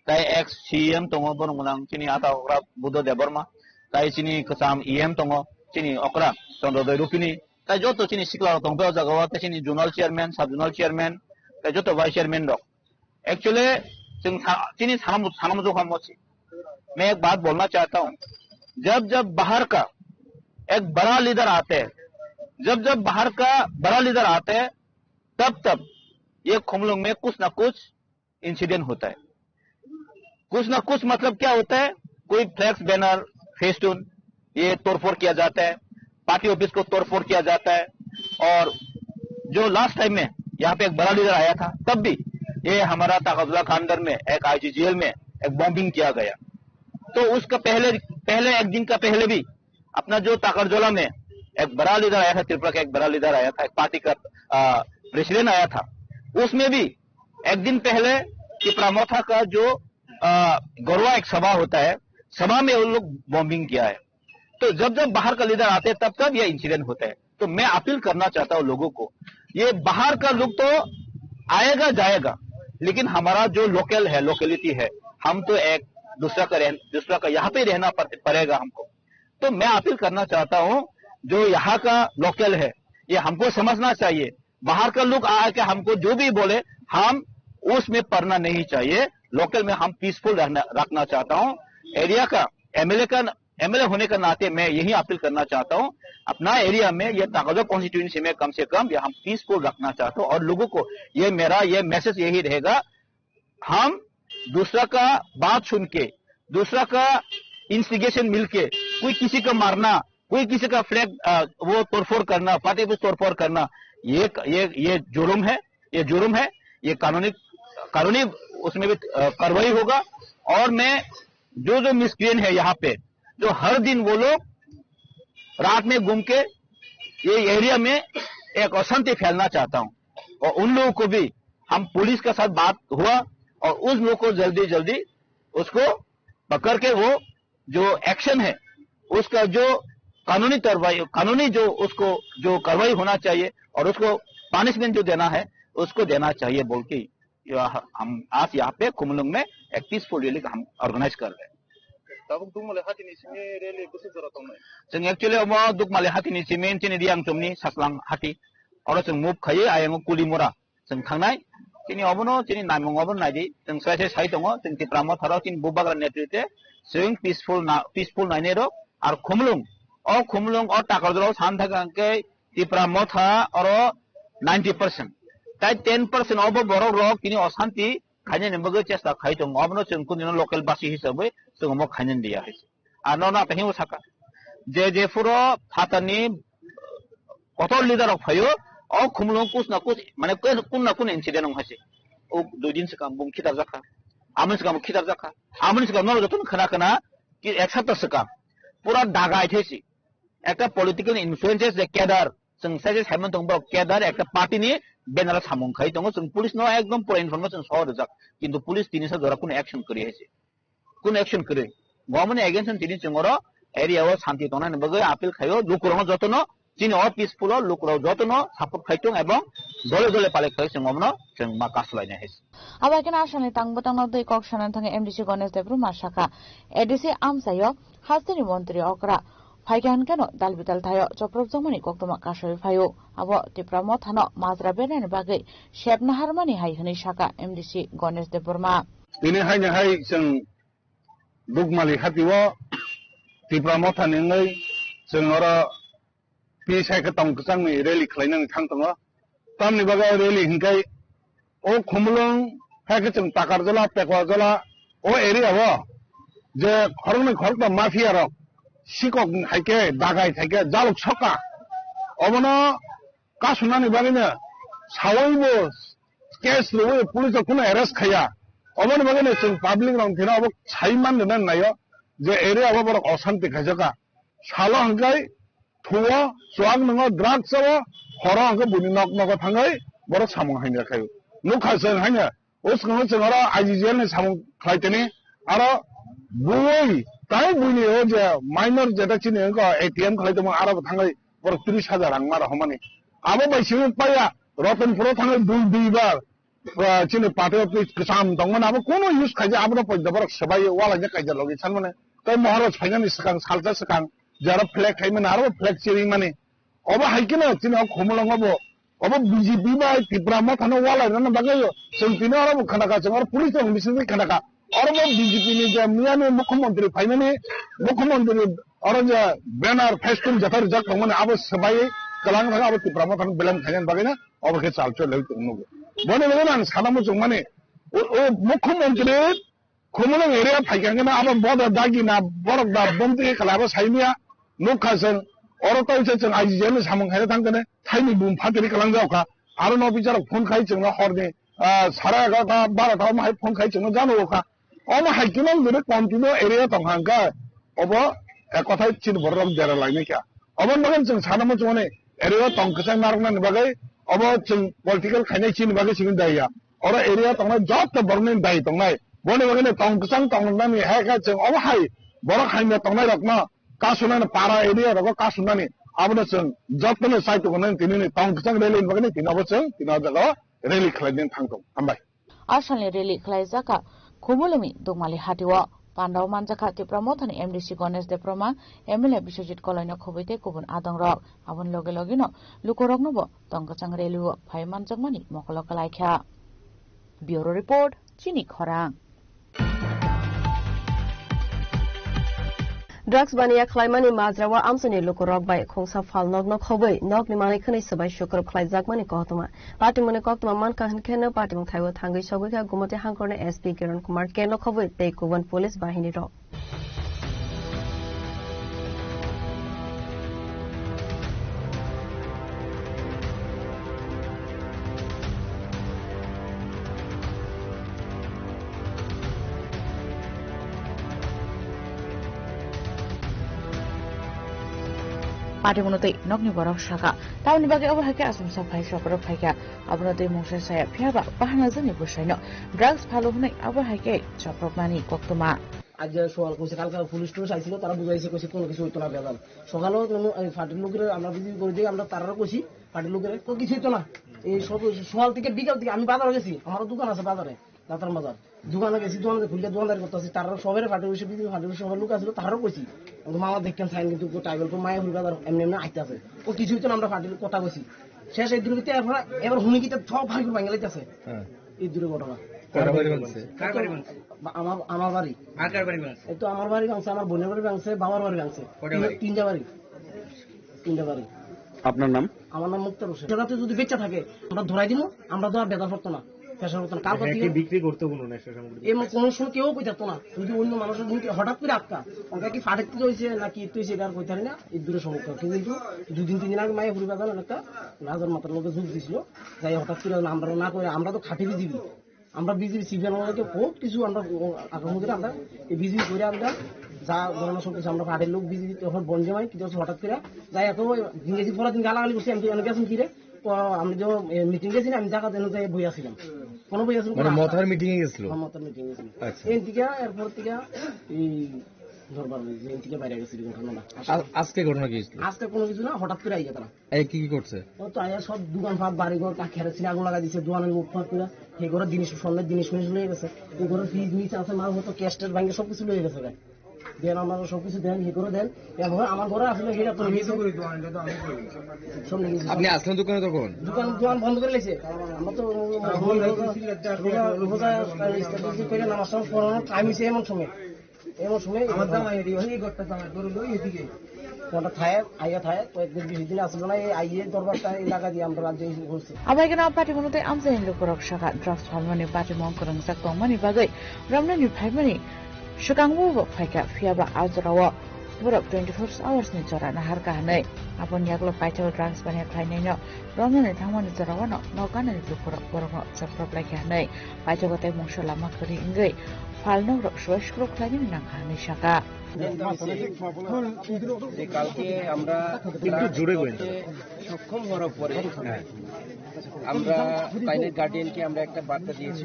tai ex CM tongo bonong bonang chini ata okra Buddha Deborma tai chini kasam EM tongo chini okra Chandrodoi Rupini tai joto chini sikla tongpe jagawa tai chini zonal chairman sub zonal chairman tai joto vice chairman rok actually chini sanam jo khamochi मैं एक बात बोलना चाहता हूं जब बाहर का एक बड़ा लीडर आते हैं जब बाहर का बड़ा लीडर आता है तब ये खुमलुंग में कुछ ना कुछ इंसिडेंट होता है कुछ ना कुछ मतलब क्या होता है कोई फ्लैक्स बैनर फेस्टून ये तोड़फोड़ किया जाता है पार्टी ऑफिस को तोड़फोड़ किया जाता है और जो लास्ट टाइम में यहाँ पे एक बड़ा लीडर आया था तब भी ये हमारा ताकतुल्ला का अंदर में एक IGGL में एक बॉम्बिंग किया गया तो उसका पहले एक दिन का पहले भी अपना जो ताकरजोला में एक बड़ा लीडर आया था त्रिपुरा का एक बड़ा लीडर आया था एक पार्टी का प्रेसिडेंट आया था उसमें भी एक दिन पहले त्रिपुरा का जो गौरवा एक सभा होता है सभा में उन लोग बॉम्बिंग किया है तो जब बाहर का लीडर आते हैं तब यह इंसिडेंट होता है तो मैं अपील करना चाहता हूं लोगों को ये बाहर का लोग तो आएगा जाएगा लेकिन हमारा जो लोकल है लोकेलिटी है हम तो एक दूसरा का यहाँ पे रहना पड़ेगा हमको तो मैं अपील करना चाहता हूं जो यहाँ का लोकल है ये हमको समझना चाहिए बाहर का लोग आके हमको जो भी बोले हम उसमें पड़ना नहीं चाहिए लोकल में हम पीसफुल रखना चाहता हूं एरिया का एमएलए होने का नाते मैं यही अपील करना चाहता हूं अपना एरिया में ये ताकतवर कॉन्स्टिट्यूएंसी में कम से कम ये हम पीसफुल रखना चाहते हैं और लोगों को ये मेरा ये मैसेज यही रहेगा हम दूसरा का बात सुन के दूसरा का इंस्टिगेशन मिलके कोई किसी का मारना कोई किसी का फ्लैग वो तोड़फोड़ करना पार्टी को तोड़फोड़ करना ये जुर्म है ये कानूनी उसमें भी कार्रवाई होगा और मैं जो मिसक्रिएंट है यहाँ पे जो हर दिन वो लोग रात में घूम के ये एरिया में एक अशांति फैलना चाहता हूं और उन लोगों को भी हम पुलिस के साथ बात हुआ और उस लोग को जल्दी उसको पकड़ के वो जो एक्शन है उसका जो कानूनी जो उसको जो कार्रवाई होना चाहिए और उसको पनिशमेंट जो देना है उसको देना चाहिए बोल के हम आज यहाँ पे कुमलुंग में एक पीसफुल रैली हम ऑर्गेनाइज कर रहे हैं जों एक्चुअली अमा दुकमाले हातिनि सिमेन तिनि दियां चमनि सासलां हाति और जों मुभ खायो आयंग कुलिमरा जों थांनाय तिनि अबनो तिनि नामंग अबन नायदि जों साइसे साइ दङ जों तिप्राम थाराव तिनि बुबाग्रा नेतृत्वे जों पीसफुल नायने रो आर खुमलुंग और ताकरजलाव सान थाकांके तिप्राम था और 90% ताइ 10% अबो बरक रक तिनि अशांति खायने नबगो चेष्टा खाय दङ अबनो जों कुनिनो लोकल बासि हिसाबै जों म खायने दिया है आनो ना पेहि उसाका जे फुरो थातानि कत लिडार फायो और खुमलुंग कुछ ना कुछ माने कुन ना कुन इंसिडेंट हसे ओ 2 दिन से काम बुंखिदा जाखा আমনি সিগাম খিদার জাকা আমনি সিগাম নল যতন খানা খানা কি এক সপ্তাহ সিগাম পুরা দাগাই থেছি একটা পলিটিক্যাল ইনফ্লুয়েন্সেস যে কেডার जों साइजे साइमन दंब केदार একটা পার্টি নিয়ে বেনারা সামং খাই দङ जों পুলিশ নো একদম পুরো ইনফরমেশন সহ যাক কিন্তু পুলিশ তিনিসা ধরা কোন অ্যাকশন করি হয়েছে কোন অ্যাকশন করে গভর্নমেন্ট এগেইনস্ট তিনি जोंर এরিয়াও শান্তি তনানি বগে আপিল খাইও লুকুরং যতন চিনি অ পিসফুল লুকুরাও যতন সাপোর্ট খাইতং এবং দলে দলে পালে খাই जों मा কাসলাইনা হেস আবাকেনা আসানে তাংবতাং দই কক সানান থাঙ্গে এমডিসি গণেশ দেবরু মাসাকা এডিসি আমসাইও হাস্তিনি মন্ত্রী অকরা ফাইগান কেন দালবিদাল থায় চপ্রবজমনি কক্তমা কাশয় ফায়ো আবো টিপ্রাম থানো মাজরা বেনানি বাগै শেবনাহারমানি হাইহনি সাকা এমডিসি গণেশ দেববর্মা তিনি হাইনে হাই जों দুগমালি হাতিও টিপ্রাম থানিङै जों अरा पि साइखा तंगसांनि रेलि खालायनानै थांदोङो तामनि बागै रेलि हिंखाय ओ खुमलुं हायखो जों ताकारजला पेकवाजला ओ एरियाव जे खरंनि खरता माफिया रक सिकक हाइके दागाय थाइके जालुक सका अबनो कासुनानि बागैनो सावैबो केस लुबै पुलिस कुनो एरेस्ट खाया अबनो बागैनो जों पाब्लिक रं थिना अब साइमान दोनना नायो जे एरियाव बर अशान्ति खायजका सालो हांखाय थुवा सुआग नङा ड्राग्स हरा हांखो बुनि नक नक थाङै बर सामं हाइना खायो नुखा जों हाइना उसखौनो जों आरो आइजिजेलनि सामं खायतनि आरो बुयै ताई बुनि ओ जे माइनर जेटा चिनि को एटीएम खालायदों आरो थाङै बर 30,000 रां मारा हमानि आबो बायसिनो पाया रतनपुराव थाङै दुइबार चिनि पाटे कसाम दंमोन आबो कोनो यूज खायजे आबो पयदबर सबाय वालाजे कायजा लगे सान माने तै महाराज फाइनानि सकां सालजा सकां যারা ফ্ল্যাগ খাইমেন আরো ফ্ল্যাগ চিরি মানে অবা হাইকিনা চিনি খমলঙ্গব অবা বিজেপি বা ত্রিপুরাম থানো ওয়ালাই না বাগাইও जों তিনো আরো খানাকা जों আর পুলিশ দং বিসিনি খানাকা অরব বিজেপি নি যে মিয়ানি মুখ্যমন্ত্রী ফাইনানি মুখ্যমন্ত্রী আর যে ব্যানার ফেস্টুন জাতার জাক মানে আবো সবাই কলাং থাকা আবো ত্রিপুরাম থানো বেলাম খাইন বাগাইনা অবকে চালচো লই তুমগো বনে বনে না সানামু जों মানে ও মুখ্যমন্ত্রী খমলং এরিয়া ফাইকাঙ্গনা আবো বড় দাগি না বড় দা বন্তি খালাবো সাইনিয়া नुखाजों अरतावसे जों आइजिजेल सामं खायनो थांगोन थाइनि बुम फाटिरि खालामजावखा आरो न बिचार फन खाय जों हरनि 11:30 12:00 माहाय फन खाय जों जानोखा अम हाइकिनो गरे कन्टिन्यू एरिया दंहांका अब एक कथा चिन बरम देरा लायनो क्या अब मगन जों सानामो जोने एरिया तंकसां नारनानि बागै अब जों पलिटिकल खायनाय चिन बागै सिगन दाया अर एरिया तंना जत बरने दाय तंनाय बने बने तंकसां तंनानि हायका जों अब हाय बर खायनो तंनाय रकमा कासुनानि पारा एरिया रको कासुनानि आबनो जों जतनो साइटखौनो तिनिनि तंकसां रेलि बागै तिनाबो जों तिना जागा रेलि खालायनो थांदों हामबाय आसामनि रेलि खालायजाका खुमुलुंनि दुगमालि हाटिव पान्डाव मानजाका तिप्रामथानि एमडिसि गणेश देब्रमा एमएलए बिश्वजित कलयनो खबैते गुबुन आदं रक आबन लगे लगेनो लुकरकनोबो तंकसां रेलिव फाइ मानजाकमानि मकल कलायखा ब्यूरो रिपोर्ट चिनि खरां ड्राग्स बानिया खलायमानि माजरावा आमसनि लुकरक बाय खोंसा फाल नगन खबै नगनि माने खनै सबाय शुक्र खलायजाकमानि कहतमा पार्टी मने कहतमा मान काहन खेनो पार्टी मं थाइव थांगै सगैखा गुमते हांकरने एसपी किरण कुमार केनो खबै ते गुबुन पुलिस बाहिनी र पार्टी मनोतै नग्नि बरक शाखा तावनि बागै अब हाके आसाम सफाई सकर फाइका अबनतै मुंसे साया फियाबा बाहाना जनि बसाइनो ड्राग्स फालो हुनै अब हाके चप्रमानि कक्तमा आज সকাল কইছে কালকে পুলিশ টুলিশ আইছিল তারা বুঝাইছে কইছে কোনো কিছু হইতো না বেদাল সকালেও ফাটির লোকের আমরা যদি করে দিই আমরা তারারও কইছি ফাটির লোকের তো কিছু হইতো না এই সকাল থেকে বিকাল থেকে আমি বাজারে গেছি আমারও দোকান আছে বাজারে দাতার বাজার দোকানে গেছি দোকানে খুললে দোকানদারি করতেছি তারারও সবের ফাটির বসে বিদ্যুৎ ফাটির সবার লোক আসলো তারারও কইছি মামা দেখেন সাইন কিন্তু টাইবেল তো মায়া হুল বাজার এমনি এমনি আইতে আছে ও কিছু হইতো না আমরা ফাটির কথা কইছি শেষ এই দূরে এবার হুমকিতে সব ভাগ বাঙালিতে এই দূরে ঘটনা আমার বাড়ি এই তো আমার বাড়ি ভাঙছে আমার বোনের বাড়ি ভাঙছে বাবার বাড়ি ভাঙছে তিনটা বাড়ি আপনার নাম আমার নাম মুক্তার হোসেন সেটাতে যদি বেচা থাকে আমরা ধরাই দিব আমরা তো আর বেদা করতো না পেশা করতো না কালকে বিক্রি করতে কোনো নেশা সামগ্রী এমন কোনো সময় কেউ কই থাকতো না যদি অন্য মানুষের দিন হঠাৎ করে আটকা ওটা কি ফাটেক থেকে হয়েছে নাকি তুই সেটা আর কই থাকি না এই দূরে সমস্যা কিন্তু 2-3 দিন আগে মায়ে ঘুরে বাজার একটা রাজার মাথার লোকে যুগ দিছিল যাই হঠাৎ করে আমরা না করে আমরা তো খাটি দিবি আমরা বিজেপি সিপিএম আমাদেরকে বহুত কিছু আমরা আগামী করে আমরা এই বিজেপি করে আমরা যা ধরনের সব কিছু আমরা পার্টির লোক বিজেপি তখন বন জমাই কিন্তু হঠাৎ করে যাই এত ইংরেজি পড়া দিন গালাগালি করছি আমি অনেক আছেন কিরে আমি যে মিটিং গেছি আমি জায়গা যেন যাই বই আসছিলাম কোনো বই আসছিল মথার মিটিং এ গেছিল মথার মিটিং গেছিল এই থেকে এরপর থেকে এই দরবার থেকে বাইরে গেছিল ঘটনাটা আজকে ঘটনা কি আজকে কোনো কিছু না হঠাৎ করে আইয়া তারা এই কি করছে ও তো আইয়া সব দোকান ফাট বাড়ি ঘর খেরেছিল আগুন লাগাই দিচ্ছে দোকানের মুখ ফাট করে সেই ঘরের জিনিস স্বর্ণের জিনিস লয়ে গেছে এই ঘরের ফ্রিজ নিচে আছে মাল মতো ক্যাস্টের ব্যাংকে সবকিছু লয়ে গেছে দেন আমরা সবকিছু দেন ইয়ে করে দেন এবং আমার ঘরে আসলে সেটা তো আপনি আসলেন দোকানে তখন দোকান বন্ধ করে লেছে আমরা তো করে নামাজ পড়ানোর টাইম হয়েছে এমন সময় আমার দাম এদিকে কোনটা থায় আইয়া থায় কয়েকদিন 20 দিন আসলো না এই আইয়ে দরবারটা এলাকা দিয়ে আমরা রাজ্যে করছি আবাইগনা পার্টি মনোতে আমজাইন লোকরক শাখা ড্রাফট হলমানি পার্টি মঙ্করং জাকতংমানি বাগै রামনানি ফাইমানি সুকাংবু ফাইকা ফিয়াবা আজরাwa borok 24 hours ni jora na har ka hanai apon yaklo paitho drugs bania khainai no ramnani thangmani jora no nokana ni borok borok chaprop lai ka hanai paitho gote mongsola makari ingai falno rok shwashkro khlani na khani shaka যে কালকে আমরা একটু জোরে বলতে সক্ষম হওয়ার পরে আমরা তাইনের গার্ডিয়ানকে আমরা একটা বার্তা দিয়েছি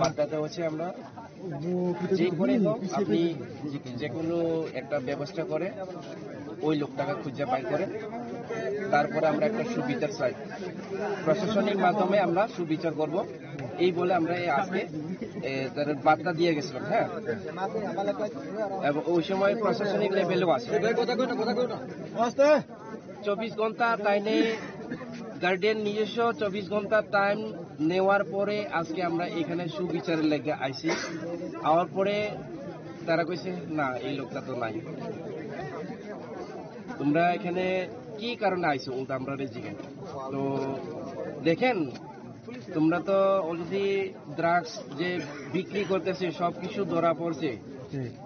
বার্তাটা হচ্ছে আমরা যে করে হোক আপনি যে কোনো একটা ব্যবস্থা করে ওই লোকটাকে খুঁজে বাই করে তারপরে আমরা একটা সুবিচার চাই প্রশাসনিক মাধ্যমে আমরা সুবিচার করব এই বলে আমরা আজকে তার বার্তা দিয়ে গেছিলাম হ্যাঁ এবং ওই সময় প্রশাসনিক লেভেলেও আছে 24 ঘন্টা টাইমে গার্ডিয়ান নিজস্ব 24 ঘন্টা টাইম নেওয়ার পরে আজকে আমরা এখানে সুবিচারের লেগে আইছি আওয়ার পরে তারা কইছে না এই লোকটা তো নাই তোমরা এখানে কি কারণে আইছো ওটা আমরা জিজ্ঞেস তো দেখেন তোমরা তো অলরেডি ড্রাগস যে বিক্রি করতেছে সবকিছু ধরা পড়ছে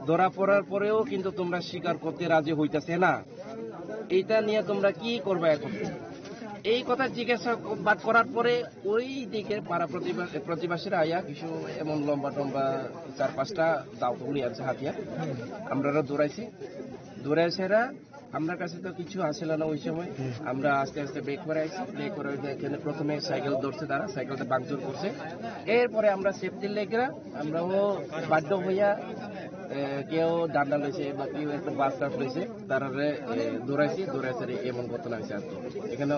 ধরা পড়ার পরেও কিন্তু তোমরা স্বীকার করতে রাজি হইতেছে না এইটা নিয়ে তোমরা কি করবে এখন এই কথা জিজ্ঞাসাবাদ করার পরে ওই দিকে পাড়া প্রতিবাসীরা আয়া কিছু এমন লম্বা টম্বা 4-5টা দাও উড়ি আছে হাতিয়ার আমরা দৌড়াইছেরা আমার কাছে তো কিছু আসলে না ওই সময় আমরা আস্তে আস্তে ব্রেক করে আইছি ব্রেক করে এখানে প্রথমে সাইকেল ধরছে তারা সাইকেলটা ভাঙচুর করছে এরপরে আমরা সেফটির লেগে আমরাও বাধ্য হইয়া কেউ ডান্ডা লইছে বা কেউ একটা বাস টাস লইছে তারা দৌড়াইছে এমন ঘটনা হয়েছে আর কি এখানে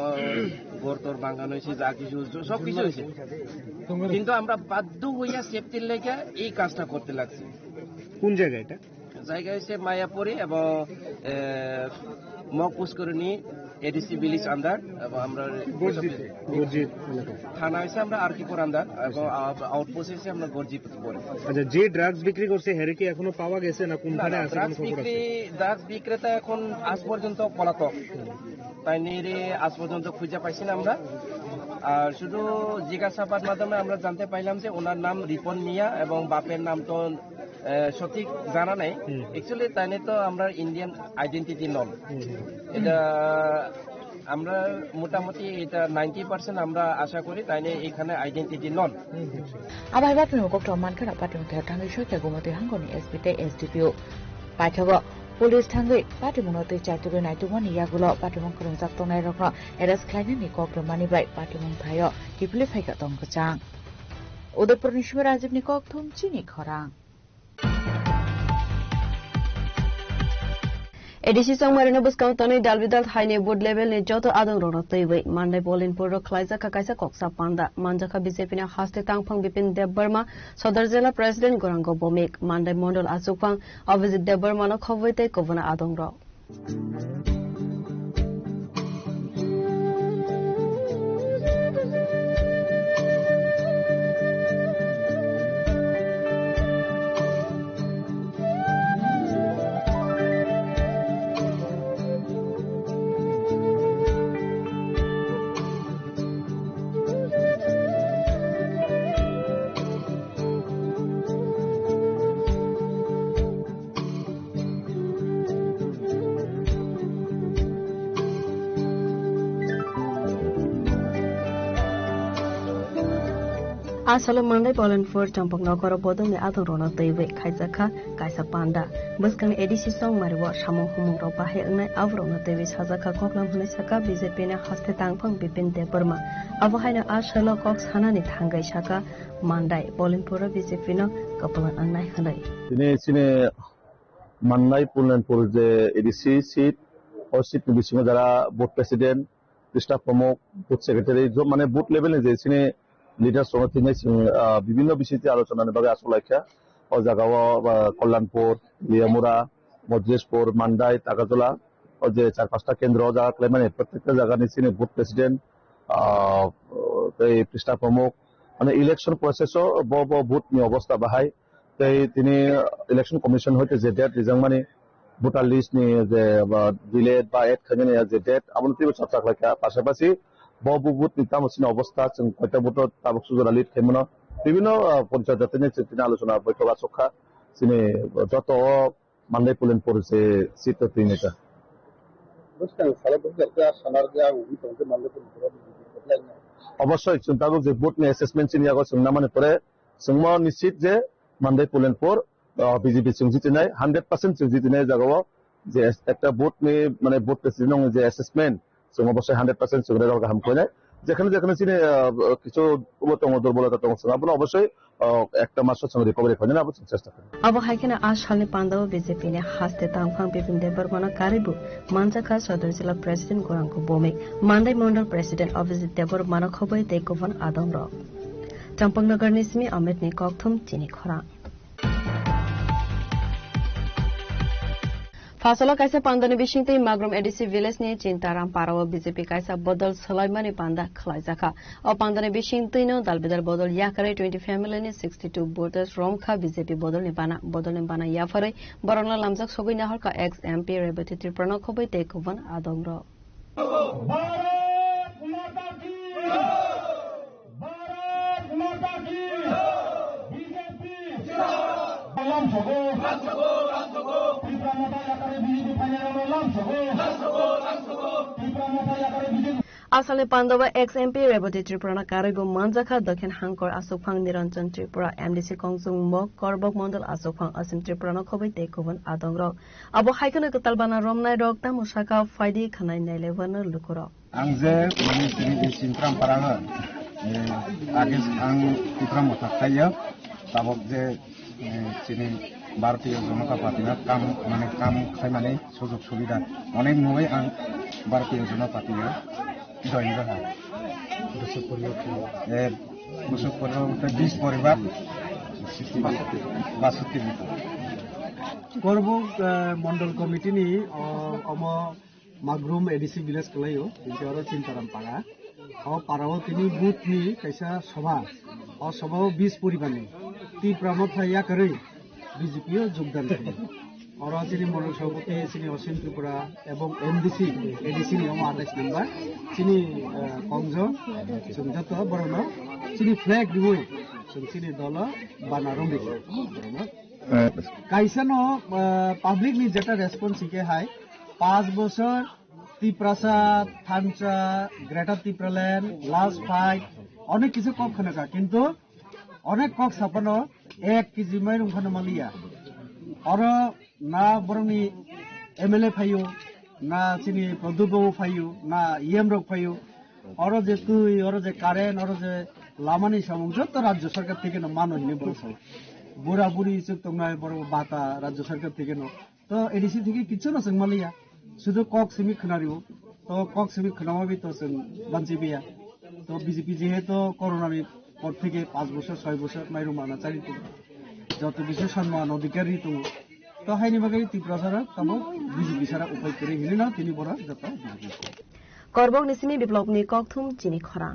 ঘর তোর ভাঙানো হয়েছে যা কিছু সবকিছু হয়েছে কিন্তু আমরা বাধ্য হইয়া সেফটির লেগে এই কাজটা করতে লাগছি কোন জায়গা এটা জায়গা হচ্ছে মায়াপুরি এবং মকপুষ্করণী এডিসি ভিলেজ আন্ডার এবং আমরা থানা হয়েছে আমরা আরকিপুর আন্ডার এবং আউটপোস্ট হয়েছে আমরা গর্জিত পরে আচ্ছা যে ড্রাগস বিক্রি করছে হেরে কি এখনো পাওয়া গেছে না কোনখানে আছে ড্রাগস বিক্রেতা এখন আজ পর্যন্ত পলাতক তাই নিয়ে আজ পর্যন্ত খুঁজে পাইছি না আমরা আর শুধু জিজ্ঞাসাবাদ মাধ্যমে আমরা জানতে পাইলাম যে ওনার নাম রিপন মিয়া এবং বাপের নাম তো সঠিক জানা নাই অ্যাকচুয়ালি তাই তো আমরা ইন্ডিয়ান আইডেন্টিটি নন এটা আমরা মোটামুটি এটা 90% আমরা আশা করি তাই এখানে আইডেন্টিটি নন আবার বাপের মুখ মানখানা পার্টি মুখে থাঙ্গি সরকার গোমতি হাঙ্গনি এসপিতে এসডিপিও পাঠক পুলিশ থাঙ্গি পার্টি মুনতে চাইতুবে নাইতুমনি ইয়াগুলো পার্টি মুখ করং জাক্তনাই রকম এরাস খাইনি কক্রমানি বাই পার্টি মুখ ভাইও টিপলি ফাইকা তংকচাং উদয়পুর নিশিমে রাজীব নিকক থুম চিনি খরাং एडिसी संगमारिनो बुस्काउ तनै दालबिदाल हाइने बोर्ड लेभेल नि जतो आदं रन तैबै मानदाय बलिन पुरो खलाइजा काकाइसा कक्सा पान्दा मानजाखा बीजेपी ना हास्ते तांगफां बिपिन देबबर्मा सदर जिल्ला प्रेसिडेन्ट गरांग बमेक मानदाय मण्डल आसुफां अभिजित देबबर्मा न खबैतै कबना आदं र Asal Monday Poland for Champok Nokoro Bodom Adon Rona Tebe Kaizaka Kaisa Panda Buskan Edisi Song Mariwa Shamo Humung Ropa Helna Avrona Tebe Hazaka Koklam Hunesaka Bizepina Haste Tangpang Bipin de Burma Avohina Ashalo Cox Hanani Tangai Shaka Monday Poland Pura Bizepino Kapalan Anai Hanai. Sine Monday Poland for the EDC seat or seat Bisimada board president, Krista Pamok, board secretary, মানে board level is a leader so things বিভিন্ন বিষয়তে আলোচনার ভাবে আসলাইখা ও জায়গাও কল্যাণপুর লিয়ামুরা মজলিশপুর মান্ডাই টাকাতলা ও যে 4-5টা কেন্দ্র জায়গা মানে প্রত্যেকটা জায়গা নিচিনে বুথ প্রেসিডেন্ট এই পৃষ্ঠা প্রমুখ মানে ইলেকশন প্রসেসও বুথ নি অবস্থা বাহাই তাই তিনি ইলেকশন কমিশন হইতে যে ডেট রিজাং মানে ভোটার লিস্ট নি যে ডিলেট বা এড খানে যে ডেট আমন্ত্রিত চর্চা খাইখা পাশাপাশি বুথ নিতামসিন অবস্থা जों কয়টা ভোটত তাবক সুজরা লিড খাইমন বিভিন্ন পঞ্চায়েত জাতিনে চিন্তা আলোচনা বৈঠক আসখা সিনে যত মানদাই পোলেন পড়ছে সিট তিনটা অবশ্যই চিন্তাগো যে ভোট নি অ্যাসেসমেন্ট চিনিয়াগো जों নামানে পরে जों নিশ্চিত যে মানদাই পোলেন পর বিজেপি जों জিতিনাই 100% जों জিতিনাই জায়গাও যে একটা ভোট নি মানে ভোট প্রেসিডেন্ট যে অ্যাসেসমেন্ট जों অবশ্যই 100% जों রেজাল্ট গাহাম কইনাই যেখানে যেখানে চিনে কিছু দুর্বলতা দङ जों অবশ্যই একটা মাসের সঙ্গে রিকভারি করেন আমরা চেষ্টা করি अब हाइकेना आशालनि पान्दाव बीजेपी ने हास्ते तांफां बिपिन देबरमाना कारिबु मानजाखा सदर जिल्ला प्रेसिडेन्ट गोरांको बोमिक मान्दाई मण्डल प्रेसिडेन्ट अभिजित देबरमाना खबै तेकोभन आदम र चम्पकनगर निस्मी अमित नि कक्थुम चिनी खरा Fasala kaisa pandani bishingte Magrum EDC village ni Cintaram Parawa BJP kaisa bodol Sulaimani panda khlaijaka o pandani bishingte no dalbedar bodol yakare 20 family ni 62 voters Romkha BJP bodol ni bana yafare Barona lamjak sogai nahar ka ex MP Rebati Triprana khobai tekovan adongro Asale Pandava ex-MP Rebati Tripura Karibu Manjaka Dakin Hankor Asopang Niranjan Tripura MDC Kongsung Mok Korbok Mondal Asopang Asim Tripura Kobai Tekovan Adongro Abo Haikana Katalbana Romnai Rokta Musaka Faidi Kanai Nelevana Lukuro Angze Mani Sini Sintram Paranga Agis Ang Tripura Motakaya Tabok Je Sini ভারতীয় জনতা পার্টিরা কাম খাইমানে সুযোগ সুবিধা অনেক নয় আং ভারতীয় জনতা পার্টিরা join করা বসত পরিবার 20 পরিবার 62 করব মন্ডল কমিটিনি অম মাগরুম এডিসি ভিলেজ কলাইও কিন্তু আরো চিন্তারাম পাড়া ও পাড়াও তিনি বুথনি কাইসা সভা ও সভাও 20 পরিবারনি তি প্রমোদ থাইয়া করে বিজেপিও যোগদান করে और चिनी मंडल सभापति चिनी असीम त्रिपुरा एवं एमडीसी एडीसी नियम 28 नम्बर चिनी कंज संजत बरन चिनी फ्लैग दिवै चिनी दल बानारंबि काइसानो पब्लिक नि जेटा रेस्पॉन्स के हाय 5 বছর त्रिपुरा थानचा ग्रेटर त्रिपुरालैंड लास्ट फाइट অনেক কিছু কক খনকা কিন্তু অনেক কক সাপানো 1 কেজি মাইরুম খানো মালিয়া और ना बरंनि एमएलए फायो ना चिनी प्रदुबो फायो ना ईएम रोग फायो और जे तुई और जे कारेंट और जे लामानि सामु जत राज्य सरकार থেকে ন मानो नि बलसो बुरा बुरी से तंगनाय बरो बाता राज्य सरकार থেকে न तो एडीसी থেকে কিছু না संगमालिया শুধু কক সিমি খনারিও तो কক সিমি খনামাবি তো जों बानजिबिया तो बीजेपी যেহেতু করোনাनि পর থেকে 5 বছর 6 বছর মাইরু মানা চালিত যত কিছু সম্মান অধিকারী তো তো হাইনি বাগে ত্রিপুরা তম বিজেপি সারা উপায় করে হিলে না তিনি বড় যত করবক নিসিমি বিপ্লবনি ককথুম চিনি খরাং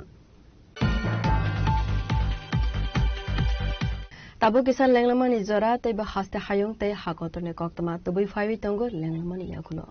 তাবো কিসান লেংলামানি জরা তৈবা হাস্তে হায়ং তৈ হাকতনে কক্তমা তবই ফাইবি তঙ্গ লেংলামানি ইয়াগুলো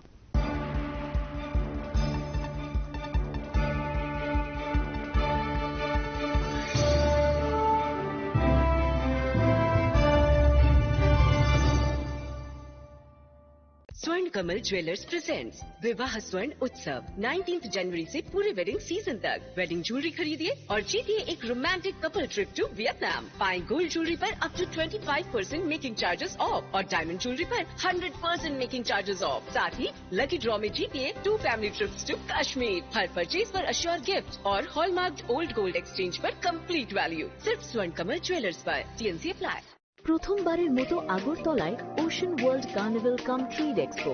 स्वर्ण कमल ज्वेलर्स प्रेजेंट्स विवाह स्वर्ण उत्सव 19 जनवरी से पूरे वेडिंग सीजन तक। वेडिंग ज्वेलरी खरीदिए और जीतिए एक romantic couple trip to Vietnam. पाएं गोल्ड ज्वेलरी पर up to 25% making charges off और डायमंड ज्वेलरी पर 100% मेकिंग चार्जेस ऑफ। साथ ही लकी ड्रॉ में जीतिए 2 फैमिली ट्रिप्स टू कश्मीर। हर परचेज पर अश्योर गिफ्ट और हॉलमार्क ओल्ड गोल्ड एक्सचेंज पर कंप्लीट वैल्यू। सिर्फ स्वर्ण कमल ज्वेलर्स पर। TNC apply. প্রথমবারের মতো আগরতলায় ocean world carnival cum trade expo.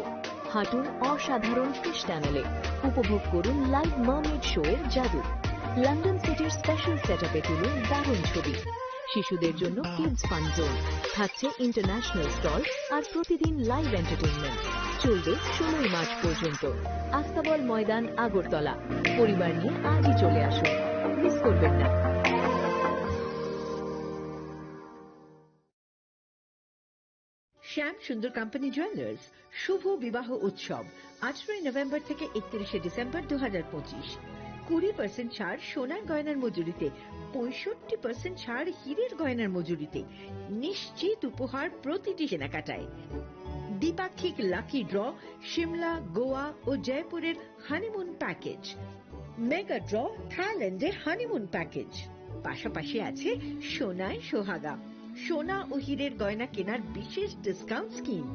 হাঁটুন অসাধারণ ফিশ টানেলে। উপভোগ করুন লাইভ মারমেড শো এর জাদু। লন্ডন সিটির স্পেশাল সেটআপে তুলুন দারুণ ছবি। শিশুদের জন্য কিডস ফান জোন থাকছে, ইন্টারন্যাশনাল স্টল আর প্রতিদিন লাইভ এন্টারটেইনমেন্ট। চলবে 16 মার্চ পর্যন্ত। আস্তাবল ময়দান, আগরতলা। পরিবার নিয়ে আজই চলে আসুন, মিস করবেন না। শ্যাম সুন্দর কোম্পানি জুয়েলার্স শুভ বিবাহ উৎসব 18 নভেম্বর থেকে 31 ডিসেম্বর 2025। 20% ছাড় সোনার গয়নার মজুরিতে, 65% ছাড় হীরের গয়নার মজুরিতে। নিশ্চিত উপহার প্রতিটি কেনাকাটায়। দ্বিপাক্ষিক লাকি ড্র, শিমলা, গোয়া ও জয়পুরের হানিমুন প্যাকেজ। মেগা ড্র, থাইল্যান্ডে হানিমুন প্যাকেজ। পাশাপাশি আছে সোনায় সোহাগা, সোনা ও হীরের গয়না কেনার বিশেষ ডিসকাউন্ট স্কিম।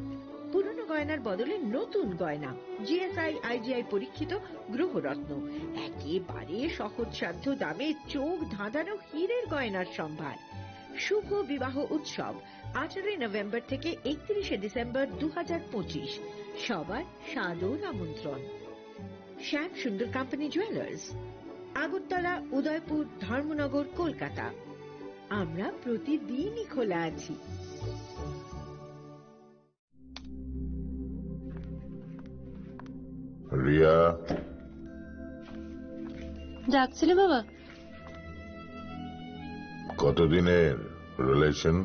পুরনো গয়নার বদলে নতুন গয়না। GSI IGI পরীক্ষিত গ্রহরত্ন। একেবারে সহজসাধ্য দামে চোখ ধাঁধানো হীরের গয়নার সম্ভার। শুভ বিবাহ উৎসব 18 নভেম্বর থেকে 31 ডিসেম্বর 2025। সবার সাদর আমন্ত্রণ। শ্যাম সুন্দর কোম্পানি জুয়েলার্স, আগরতলা, উদয়পুর, ধর্মনগর, কলকাতা। আমরা প্রতিদিনই খোলা আছি। রিয়া, ডাকছিলে বাবা? কতদিনের রিলেশন?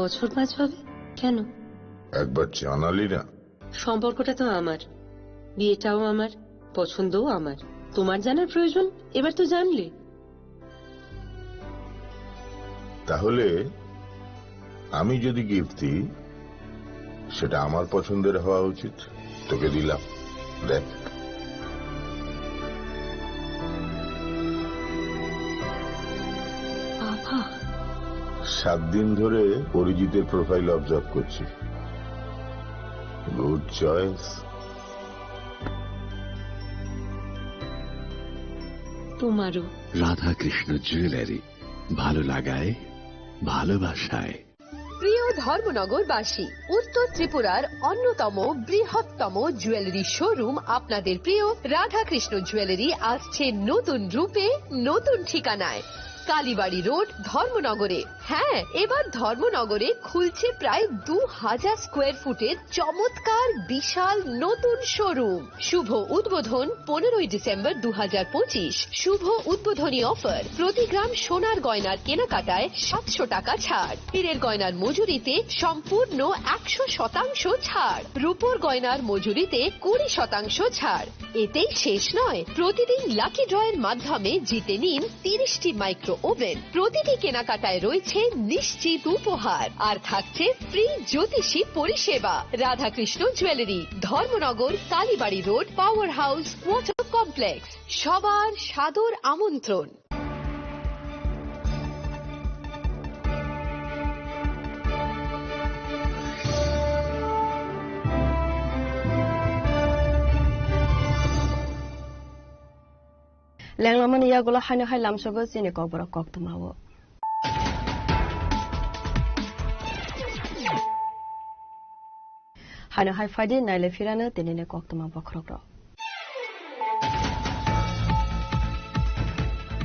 বছর 5 হবে। কেন? একবার জানালি না? সম্পর্কটা তো আমার, বিয়েটাও আমার, পছন্দও আমার। তোমার জানার প্রয়োজন, এবার তো জানলে। তাহলে আমি যদি গিফট দিই সেটা আমার পছন্দের হওয়া উচিত। তোকে দিলাম, দেখ। বাবা, 7 দিন ধরে অরিজিতের প্রোফাইল অবজার্ভ করছি। Good choice. তোমারও। রাধাকৃষ্ণ জুয়েলারি, ভালো লাগায়, ভালোবাসায়। প্রিয় ধর্মনগরবাসী, উত্তর ত্রিপুরার অন্যতম বৃহত্তম জুয়েলারি শোরুম আপনাদের প্রিয় রাধাকৃষ্ণ জুয়েলারি আসছে নতুন রূপে, নতুন ঠিকানায়। কালীবাড়ি রোড, ধর্মনগরে। হ্যাঁ, এবার ধর্মনগরে খুলছে প্রায় 2000 স্কোয়ার ফুটের চমৎকার বিশাল নতুন শোরুম। শুভ উদ্বোধন 15 ডিসেম্বর 2025। শুভ উদ্বোধনী অফার, প্রতি গ্রাম সোনার গয়নার কেনাকাটায় 700 টাকা ছাড়। হীরের গয়নার মজুরিতে সম্পূর্ণ 100% ছাড়। রূপোর গয়নার মজুরিতে 20% ছাড়। এতেই শেষ নয়, প্রতিদিন লাকি ড্রয়ের মাধ্যমে জিতে নিন 30টি মাইক্রো ওভেন। প্রতিটি কেনাকাটায় রয়েছে নিশ্চিত উপহার আর থাকছে ফ্রি জ্যোতিষী পরিষেবা। Radhakrishna jewellery, Dharmanagar, Kalibari road, power house, water complex. সবার সাদর আমন্ত্রণ। লেংলামান ইয়াগুলো হাইনো হাই লামসগো চিনি কবরা কক্তমাও। হাইনো হাই ফাইডি নাইলে ফিরানো তিনিনে কক্তমা বখরগ্র।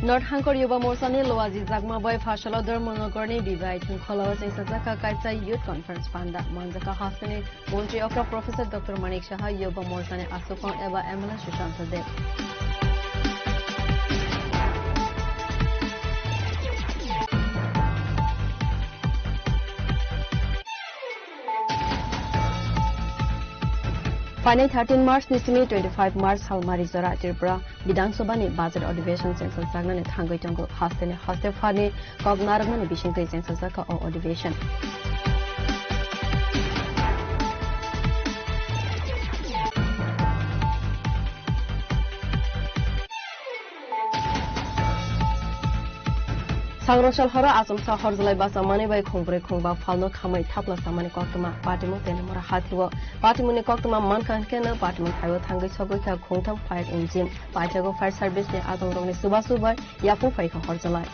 নর্থ হাংকর युवा मोर्चानि लोवाजी जागमाबाय फाशला धर्मनगरनि बिबाय थुंखलाव सेंसाजाका कायसा यूथ कॉन्फ्रेंस पांडा मंजका हासनि मंत्री अफ्रा प्रोफेसर डॉक्टर मानिक शाह युवा मोर्चानि आसोकं एबा एमएलए सुशांत देव। फाइनल 13 मार्च निसिमी 25 मार्च हालमारी जरा त्रिपुरा विधानसभा नि बजट अधिवेशन सेंसस जागनाने थांगै तंगो हास्तेने हास्ते फाने कगनारगनाने बिसिंगै सेंसस जाका ओ अधिवेशन Sangrosal hora asam sa horzalai basa mani bai khongbre khongba falno khamai thapla samani koktuma patimu tene mora hathiwo patimu ni koktuma mankan kena patimu thaiwo thangai sogoi kha khongtham fire engine paitago fire service ne adong rongni subasubai yapu fai kha horzalai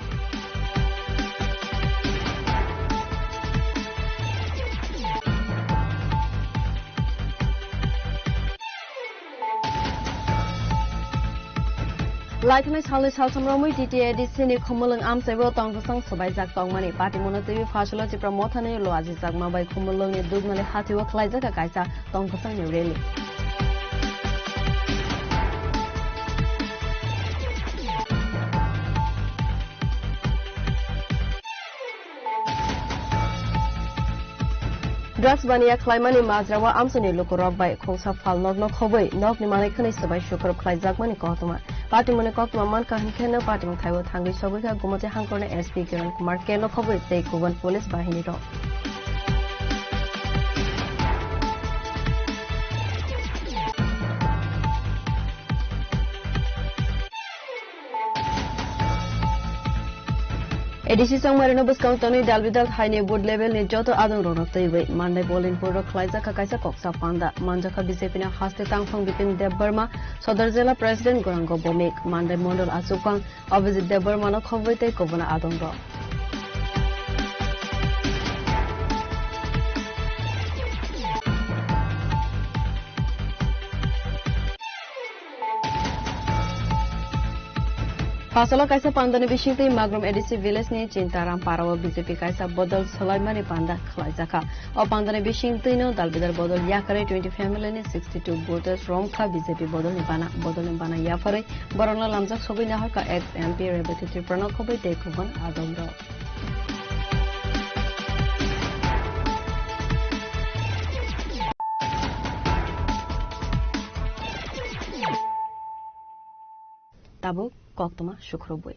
Laitmai salai salsam ramui DTA disini khumulang amsaibo tongkusang sobaijak tongmani patimuno tibi fasula chipra mothane lo ajijak mabai khumulang ni dugmale hathiwa khlaijaka kaisa tongkusang ni reli Drugs bania klaimani mazrawa amsani lukurok bai khongsa fal nok khobai nok ni manai khani sabai shukar khlaijak mani kohtuma Patimone koktuma man kahin khena patimong thaiwo thangai sogoi kha gumote hangkorne SP Kiran Kumar kelo khobai tei kuban police bahini ro ADC Sangmarino Buskang Tony Dalbidal Haine Wood level ni joto adong rono teiwe Monday bowling puro Klaisa Kakaisa Koksa Panda Manjaka BJP na haste tangfang bipin Debbarma Sodar Jela President Gorango Bomik Monday Mondol Asukang Abhijit Debbarma no khoboi tei kobona adong ro Pasala kaisa pandani bishingtei Magrum ADC village ni Cintaram Parawa BJP kaisa bodol Solaimani panda khlaijaka o pandani bishingtei no dalbidar bodol yakare 20 family ni 62 voters romkha BJP bodol ni bana yafare borona lamjak sobai nahar ka ex MP Rebecca Triprana khobai tei kuban adamro Tabu koktuma shukroboi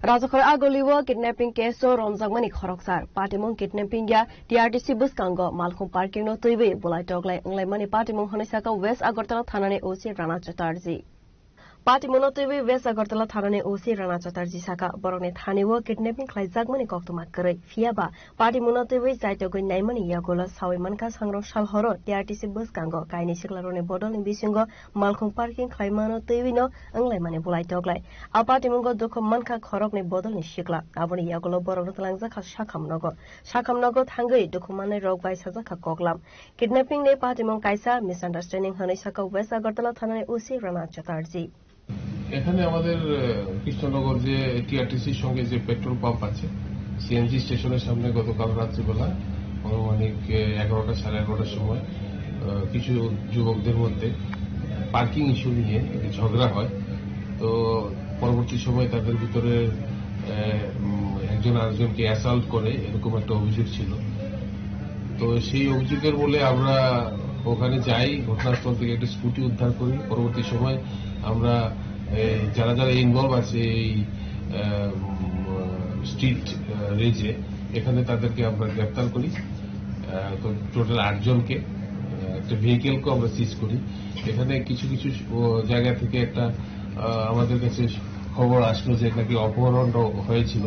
Rajakhar agoliwa kidnapping case so romjagmani khoroksar patimong kidnapping ya TRTC buskango malkhum parking no toibe bolai toglai onglai patimong honisaka West Agartala thanane OC Rana Chatterjee Patimong no toibe West Agartala thanane OC Rana Chatterjee saka borone thanewo kidnapping khlaijagmani koktuma krai fiaba patimong no toibe jaitogoi naimani yagola sawimanka sangrok salhoro TRTC buskango kaini siklarone bodol ni bisingo malkhum parking khlaimano toibe no onglai bolai toglai a patimong go dokho manka khorok ni bodol ni sikla aboni yagola borok tlangjaka sakamnogo thangai dokumane rok bai sajaka koklam kidnapping ne patimong kaisa misunderstanding honisaka West Agartala thanane OC Rana Chatterjee এখানে আমাদের কৃষ্ণনগর যে টিআরটিসির সঙ্গে যে petrol pump আছে CNG স্টেশনের সামনে গতকাল রাত্রিবেলা অনুমানিক 11টা সাড়ে 11টার সময় কিছু যুবকদের মধ্যে পার্কিং ইস্যু নিয়ে ঝগড়া হয় তো পরবর্তী সময় তাদের ভিতরে একজন আরেকজনকে অ্যাসাল্ট করে এরকম একটা অভিযোগ ছিল তো সেই অভিযোগের বলে আমরা ওখানে যাই ঘটনাস্থল থেকে একটা স্কুটি উদ্ধার করি পরবর্তী সময় আমরা যারা ইনভলভ আছে এই স্ট্রিট রেজে এখানে তাদেরকে আমরা গ্রেফতার করি তো টোটাল 8 জনকে একটা ভেহিকেলকে আমরা সিজ করি এখানে কিছু জায়গা থেকে একটা আমাদের কাছে খবর আসলো যে নাকি অপহরণ হয়েছিল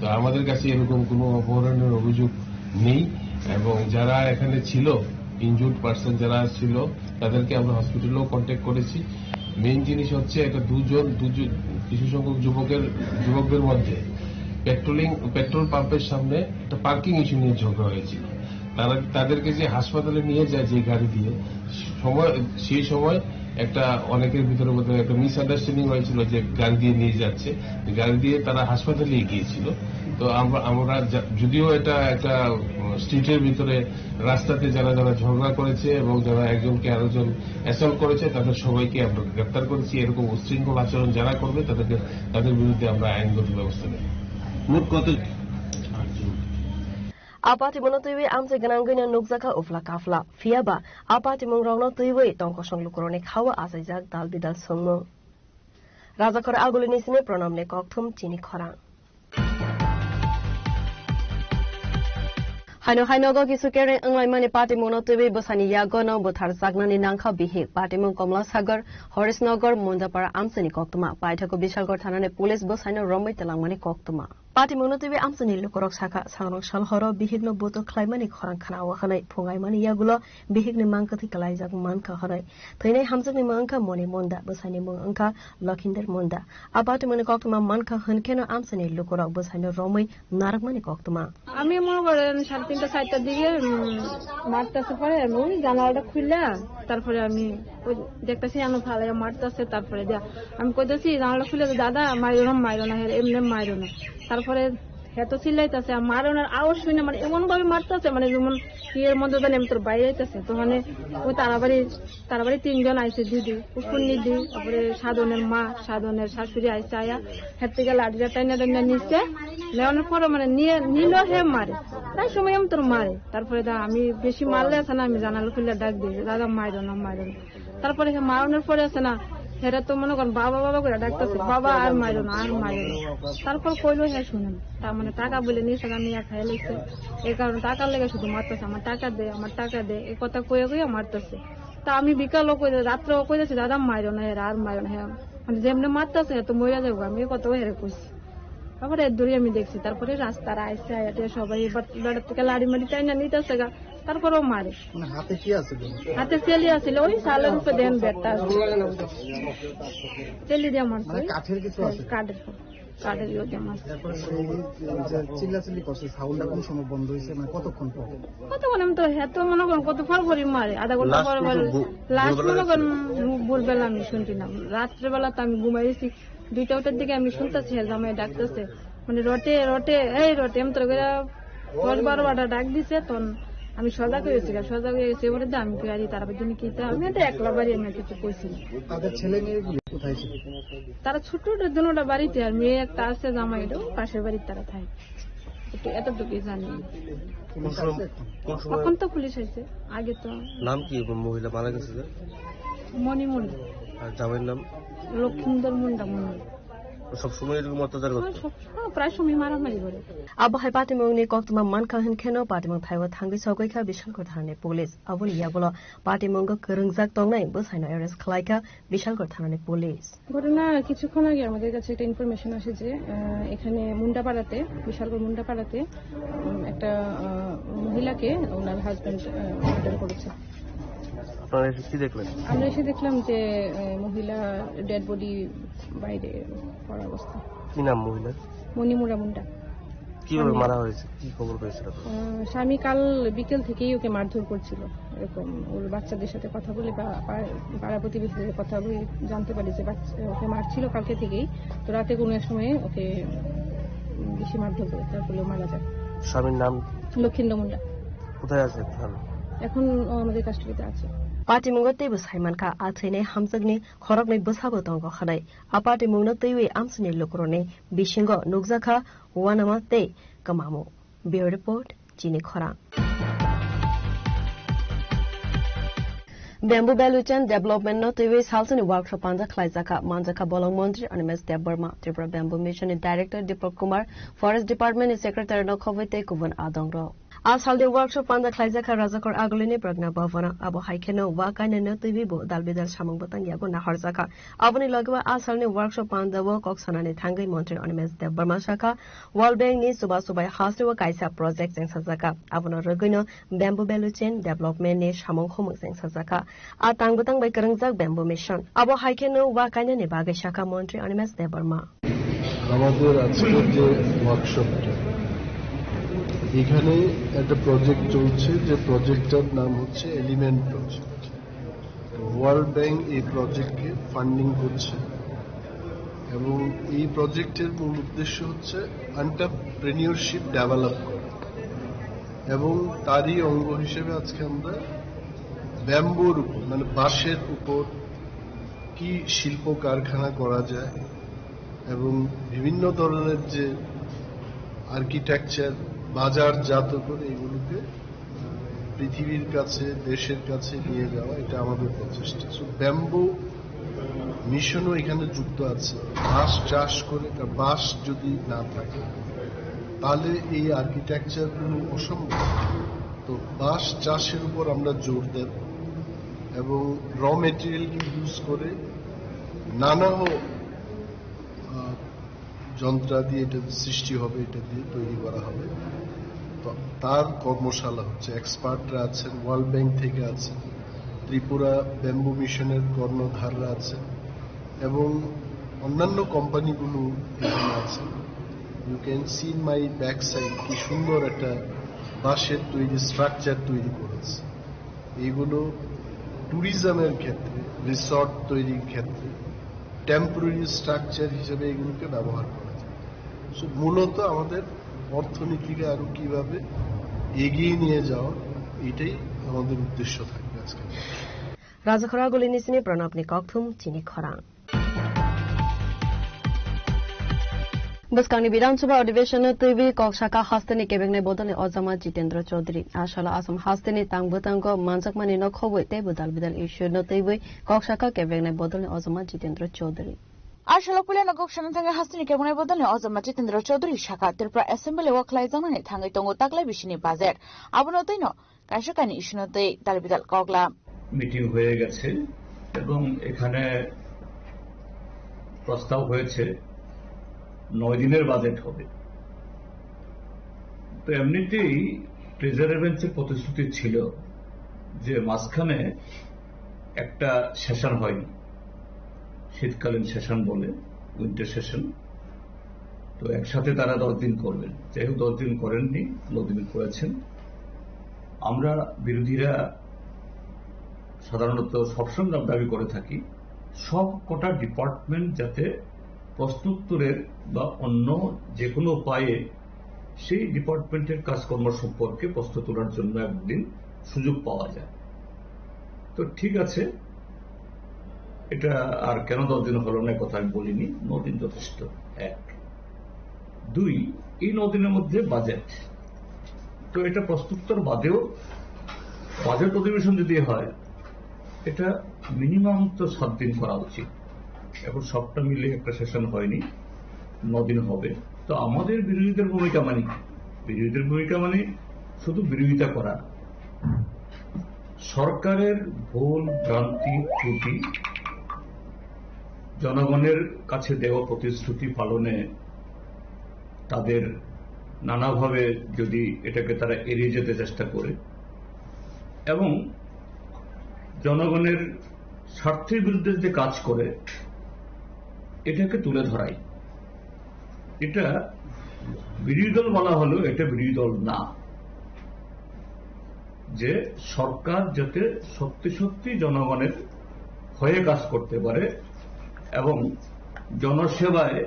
তো আমাদের কাছে এরকম কোনো অপহরণের অভিযোগ নেই এবং যারা এখানে ছিল ইনজুর্ড পার্সন যারা ছিল তাদেরকে আমরা হসপিটালেও কন্ট্যাক্ট করেছি মেইন জিনিস হচ্ছে একটা কিছু সংখ্যক যুবকদের মধ্যে পেট্রোল পাম্পের সামনে একটা পার্কিং ইস্যু নিয়ে ঝগড়া হয়েছিল তাদেরকে যে হাসপাতালে নিয়ে যায় যে গাড়ি দিয়ে সেই সময় একটা অনেকের ভিতরে মধ্যে একটা মিসআন্ডারস্ট্যান্ডিং হয়েছিল যে গাড়ি দিয়ে নিয়ে যাচ্ছে গাড়ি দিয়ে তারা হাসপাতালে গিয়েছিল তো আমরা যদিও এটা একটা স্ট্রিটের ভিতরে রাস্তাতে যারা ঝগড়া করেছে এবং যারা একজনকে আরেকজন অ্যাসল্ট করেছে তাদের সবাইকে আমরা গ্রেফতার করেছি এরকম উচ্ছৃঙ্খল আচরণ যারা করবে তাদের বিরুদ্ধে আমরা আইনগত ব্যবস্থা নেব মোট কত Apati mono tuiwe amse ganangina nukjaka ufla kafla fiaba apati mongrongno tuiwe tongko songlukurone khawa asaijak dalbidal songmo Rajakhar agulini sine pranamne kokthum chini khorang Haino hainogo kisukere anglaimani patimungno tibi bosani yagono bothar sagnani nangkha bihi patimung Komla Sagar Horisnogor Mundapara Amsani koktuma paithako Bishalgor thanane police bosaino romai telangmani koktuma patimungno tibi amsani lukorok saka sangrok salhoro bihigno boto khlaimani khorang khana wakhanai phungaimani yagulo bihigni mangkathi kalaijak manka harai thainai hamjakni mangka moni monda bosani mung angka Lakhinder monda apatimungni koktuma manka hankeno amsani lukorok bosaino romai narakmani koktuma আমি মনে করেন 3:30 4টার দিকে মারতেছে পরে আমি জানালাটা খুললা তারপরে আমি দেখতেছি আমি ফালাইয়া মারতেছে তারপরে আমি কইতেছি জানালাটা খুলে দাদা মাইরো না এমনি মাইরো না তারপরে এত চিল্লাইতেছে মারোনার আওয়াজ শুনে মানে এমন ভাবে মারতেছে মানে যেমন এর মধ্যে আমি তোর বাইরে আইতেছে তো মানে ওই তারাবাড়ি 3 জন আইছে দিদি উপর নিদি তারপরে সাধনের মা সাধনের শাশুড়ি আইছে আয়া হাত থেকে লাঠিটা টাইনা নিচ্ছে নেওয়ানোর পরে মানে নিল হে মারে তাই সময় আমি তোর মারে তারপরে আমি বেশি মারলে আছে না আমি জানালা খুলে ডাক দিই দাদা মারো না তারপরে মারানোর পরে আছে না হেরা তো মনে করেন বাবা বাবা করে ডাকতেছে বাবা আর মারো না তারপর কইলো হ্যাঁ শুনেন তার মানে টাকা বলে নিয়ে আমি খাই লাগছে এই কারণে টাকার লেগে শুধু মারতেছে আমার টাকা দে এই কথা কয়ে মারতেছে তা আমি বিকালও কই রাত্রেও কইতেছি দাদা মারো না হেরা আর মারো না হ্যাঁ মানে যেমনি মারতেছে তো মরে যাবো আমি কত হেরে কইছি তারপরে দূরে আমি দেখছি তারপরে রাস্তার আইসে সবাই বেড়ার থেকে লাড়ি মাড়ি টাইনা নিতেছে গা তারপরেও মারে হাতে কি আছে হাতে চেলি আছিল ওই সালের উপরে দেন বেটা চেলি দিয়ে মারছে কাঠের কিছু আছে কাঠের ইয়ে দিয়ে মারছে চিল্লাচিল্লি করছে সাউন্ডটা কোন সময় বন্ধ হয়েছে মানে কতক্ষণ আমি তো হেত মনে করেন কত ফল করি মারে আধা ঘন্টা পর লাস্ট মনে করেন ভোরবেলা আমি শুনছি না রাত্রেবেলা তো আমি ঘুমাইছি 2টার দিকে আমি শুনতেছি জামাই ডাকতেছে মানে রটে আমি তোর 10-12বার ডাক দিছে তখন আমি সজাগ হয়ে গেছি বলে আমি গাড়ি তারা জন্য কি আমি তো একলা বাড়ি আমি কিছু কইছি তাদের ছেলে মেয়ে কোথায় ছিল তারা ছোট দুটোটা বাড়িতে আর মেয়ে একটা আছে জামাইটাও পাশের বাড়ির তারা থাকে এতটুকুই জানি এখন তো পুলিশ হয়েছে আগে তো নাম কি মহিলা মারা গেছে মণিমুন্ডা আর জামাইয়ের নাম লক্ষিন্দর মুন্ডা সবসময় এরকম অত্যাচার করতো প্রায় সময় মারামারি করে আবহাই পাটিমংনি কক্তমা মানকা হিনখেনো পাটিমং থাইwa থাঙ্গি সগৈখা বিশালগড় থানাनि পুলিশ আবুনি ইয়াগুলো পাটিমংগো করংজাক তংনাই বসাইনো অ্যারেস্ট খালাইখা বিশালগড় থানাनि পুলিশ ঘটনা কিছুক্ষণ আগে আমাদের কাছে একটা ইনফরমেশন আসে যে এখানে মুন্ডাপাড়াতে বিশালগড় মুন্ডাপাড়াতে একটা মহিলাকে ওনার হাজবেন্ড মার্ডার করেছে আমরা এসে দেখলাম যে মহিলা ডেড বডি বাইরে পড়া অবস্থা কি নাম মহিলা মণিমুন্ডা মুন্ডা কিভাবে মারা হয়েছে কি খবর পেয়েছিল স্বামী কাল বিকেল থেকেই ওকে মারধর করছিল এরকম ওর বাচ্চাদের সাথে কথা বলে বা পাড়া প্রতিবেশীদের কথা বলে জানতে পারি যে ওকে মারছিল কালকে থেকেই তো রাতে কোনো এক সময় ওকে বেশি মারধর করে তারপরে মারা যায় স্বামীর নাম লক্ষিন্দর মুন্ডা কোথায় আছে এখন আমাদের কাস্টডিতে আছে পাটিমংগো তেবো সাইমানকা আথैनै हामजगनि खरगनै बसाबो दंगो खनाय आपाटिमंगनो तैवे आमसनि लुकरने बिशिंगो नुगजाखा वानामाते कमामो ब्यूरो रिपोर्ट चिनि खरा Bamboo Value Chain Development no TV Salsani Workshop Panja Klaizaka Manjaka Bolong Montri and Ms. Deborma Tripura Bamboo Mission Director Deepak Kumar Forest Department Secretary no Khovite Kuvan Adongro Asalde Workshop Panja Klaizaka Razakor Agulini Pragna Bhavana Abo Haikeno Wakaina no TV Bo Dalbidal Shamang Batang Yago Naharzaka Avani Lagwa Asalni Workshop Panja Wo Koksanani Tangai Montri and Ms. Deborma Shaka World Bank ni Subasubai Haswa Kaisa Project Seng Sazaka Avano Rogino Bamboo Value Chain Development ni Shamang Homong Seng Sazaka Atang Batang by Karangjak Bamboo Mission Abo Haikeno Wakaina ni Bagai Shaka Montri and Ms. Deborma আমাদের আজকের যে ওয়ার্কশপটা এখানে একটা project চলছে যে প্রজেক্টটার নাম হচ্ছে element project world bank এই প্রজেক্টকে ফান্ডিং করছে এবং এই প্রজেক্টের মূল উদ্দেশ্য হচ্ছে এন্টারপ্রেনিয়রশিপ ডেভেলপ করা এবং তারই অঙ্গ হিসেবে আজকে আমরা ব্যাম্বুর উপর মানে বাঁশের উপর কি শিল্প কারখানা করা যায় এবং বিভিন্ন ধরনের যে আর্কিটেকচার বাজারজাত করে এগুলোকে পৃথিবীর কাছে দেশের কাছে নিয়ে যাওয়া এটা আমাদের প্রচেষ্টা সো ব্যাম্বু মিশনও এখানে যুক্ত আছে বাঁশ চাষ করে বাঁশ যদি না থাকে তাহলে এই আর্কিটেকচারগুলো অসম্ভব। তো বাঁশ চাষের উপর আমরা জোর দেব এবং র মেটেরিয়ালকে ইউজ করে নানা যন্ত্রাদি এটা সৃষ্টি হবে, এটা দিয়ে তৈরি করা হবে। তো তার কর্মশালা হচ্ছে, এক্সপার্টরা আছেন, ওয়ার্ল্ড ব্যাংক থেকে আছেন, ত্রিপুরা ব্যাম্বু মিশনের কর্ণধাররা আছেন এবং অন্যান্য কোম্পানিগুলো এখানে আছে। You can see in my back side কি সুন্দর একটা বাঁশের তৈরি স্ট্রাকচার তৈরি করেছে। এইগুলো ট্যুরিজমের ক্ষেত্রে, রিসর্ট তৈরির ক্ষেত্রে টেম্পোরারি স্ট্রাকচার হিসেবে এগুলোকে ব্যবহার করা যায়। সো মূলত আমাদের অর্থনীতিকে আরো কিভাবে এগিয়ে নিয়ে যাওয়া, এটাই আমাদের উদ্দেশ্য থাকবে আজকে। রাজখরা গলিনি সিনে প্রণবনি ককথুম চিনি খরাং बसकांगनी विधानसभा अधिवेशन तैवी कक्षाका हास्तेनि केबेंगनाय बदलनि अजामा जितेन्द्र चौधरी आशाला आसाम हास्तेनि तांगबोतांग मानजाकमानि नखौबै तेबो दालबिदाल इस्यु न तैवी कक्षाका केबेंगनाय बदलनि अजामा जितेन्द्र चौधरी आशाला पुलियाना कक्षाना थांगा हास्तेनि केबेंगनाय बदलनि अजामा जितेन्द्र चौधरी शाखा त्रिपुरा एसेम्बली वखलाय जांनानै थांगै तंगो ताकलाय बिसिनि बाजेट आबनो तैनो कायशाकानि इस्यु न तै दालबिदाल कगला মিটিং হয়ে গেছে এবং এখানে প্রস্তাব হয়েছে 9 দিনের বাজেট হবে। তো এমনিতেই ট্রেজারি বেঞ্চের প্রতিশ্রুতি ছিল যে মাঝখানে একটা সেশন হয়নি, শীতকালীন সেশন বলে, উইন্টার সেশন। তো একসাথে তারা 10 দিন করবেন, যাই হোক 10 দিন করেননি, 9 দিন করেছেন। আমরা বিরোধীরা সাধারণত সবসময় দাবি করে থাকি সব কটা ডিপার্টমেন্ট যাতে প্রশ্নোত্তরের বা অন্য যে কোনো উপায়ে সেই ডিপার্টমেন্টের কাজকর্ম সম্পর্কে প্রশ্ন তোলার জন্য একদিন সুযোগ পাওয়া যায়। তো ঠিক আছে, এটা আর কেন 10 দিন হলো না কথা আমি বলিনি, 9 দিন যথেষ্ট। 1 2 এই 9 দিনের মধ্যে বাজেট, তো এটা প্রশ্নোত্তর বাদেও বাজেট অধিবেশন যদি হয় এটা মিনিমাম তো 7 দিন করা উচিত। এখন সবটা মিলে একটা সেশন হয়নি, 9 দিন হবে। তো আমাদের বিরোধীদের ভূমিকা মানে বিরোধীদের ভূমিকা মানে শুধু বিরোধিতা করা, সরকারের ভুল ভ্রান্তি ত্রুটি, জনগণের কাছে দেওয়া প্রতিশ্রুতি পালনে তাদের নানাভাবে যদি এটাকে তারা এড়িয়ে যেতে চেষ্টা করে এবং জনগণের স্বার্থের বিরুদ্ধে যে কাজ করে এটাকে তুলে ধরাই। এটা বিরোধী দল বলা হলো, এটা বিরোধী দল না, যে সরকার যাতে সত্যি সত্যি জনগণের হয়ে কাজ করতে পারে এবং জনসেবায়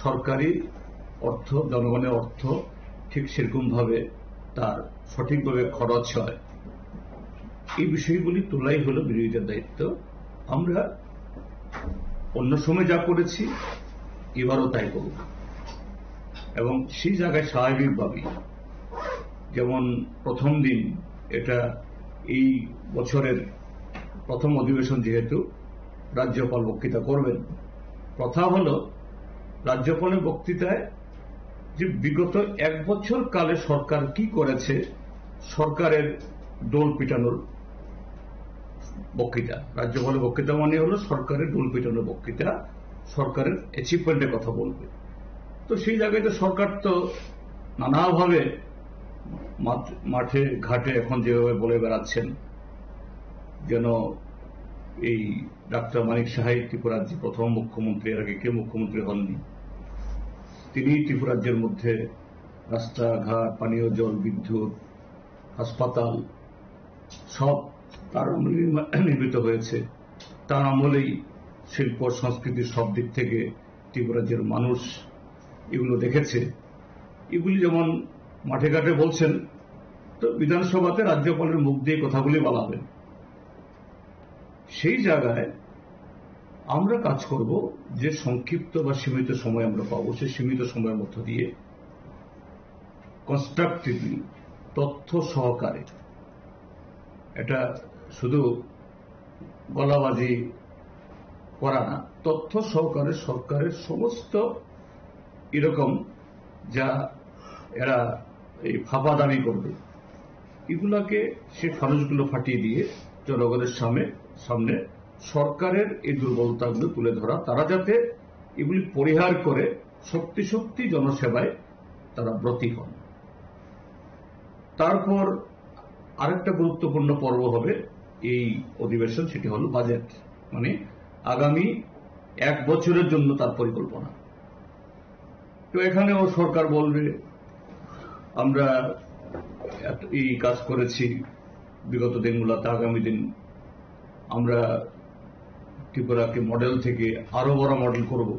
সরকারি অর্থ, জনগণের অর্থ ঠিক সেরকম ভাবে তার সঠিকভাবে খরচ হয়, এই বিষয়গুলি তোলাই হলো বিরোধীদের দায়িত্ব। আমরা অন্য সময় যা করেছি এবারও তাই করব এবং সেই জায়গায় স্বাভাবিকভাবেই, যেমন প্রথম দিন, এটা এই বছরের প্রথম অধিবেশন যেহেতু রাজ্যপাল বক্তৃতা করবেন, কথা হলো রাজ্যপালের বক্তৃতায় যে বিগত 1 বছর কালে সরকার কি করেছে, সরকারের ডোল পিটানোর বক্তৃতা। রাজ্যপালের বক্তৃতা মানে হলো সরকারের ডোল পিটানোর বক্তৃতা, সরকারের অ্যাচিভমেন্টের কথা বলবে। তো সেই জায়গায় তো সরকার তো নানাভাবে মাঠে ঘাটে এখন যেভাবে বলে বেড়াচ্ছেন, যেন এই ডাক্তার মানিক সাহাই ত্রিপুরার যে প্রথম মুখ্যমন্ত্রী, এর আগে কেউ মুখ্যমন্ত্রী হননি, তিনি ত্রিপুরাজ্যের মধ্যে রাস্তাঘাট, পানীয় জল, বিদ্যুৎ, হাসপাতাল সব তার আমলে নির্মিত হয়েছে। তার আমলেই শিল্প সংস্কৃতির সব দিক থেকে ত্রিপুরাজ্যের মানুষ এগুলো দেখেছে। এগুলি যেমন মাঠে ঘাটে বলছেন, তো বিধানসভাতে রাজ্যপালের মুখ দিয়ে কথাগুলি বলা হবে। সেই জায়গায় আমরা কাজ করব যে সংক্ষিপ্ত বা সীমিত সময় আমরা পাবো, সেই সীমিত সময়ের মধ্য দিয়ে কনস্ট্রাকটিভলি, তথ্য সহকারে, এটা শুধু গলাবাজি করা না, তথ্য সহকারে সরকারের সমস্ত এরকম যা এরা এই ফাঁপা দাবি করবে, এগুলাকে সে খরচগুলো ফাটিয়ে দিয়ে জনগণের সামনে সরকারের এই দুর্বলতাগুলো তুলে ধরা, তারা যাতে এগুলি পরিহার করে সত্যি জনসেবায় তারা ব্রতী হন। তারপর আরেকটা গুরুত্বপূর্ণ পর্ব হবে এই অধিবেশন, সেটি হল বাজেট, মানে আগামী 1 বছরের জন্য তার পরিকল্পনা। তো এখানেও সরকার বলবে আমরা এই কাজ করেছি বিগত দিনগুলোতে, আগামী দিন আমরা ত্রিপুরাকে মডেল থেকে আরো বড় মডেল করব।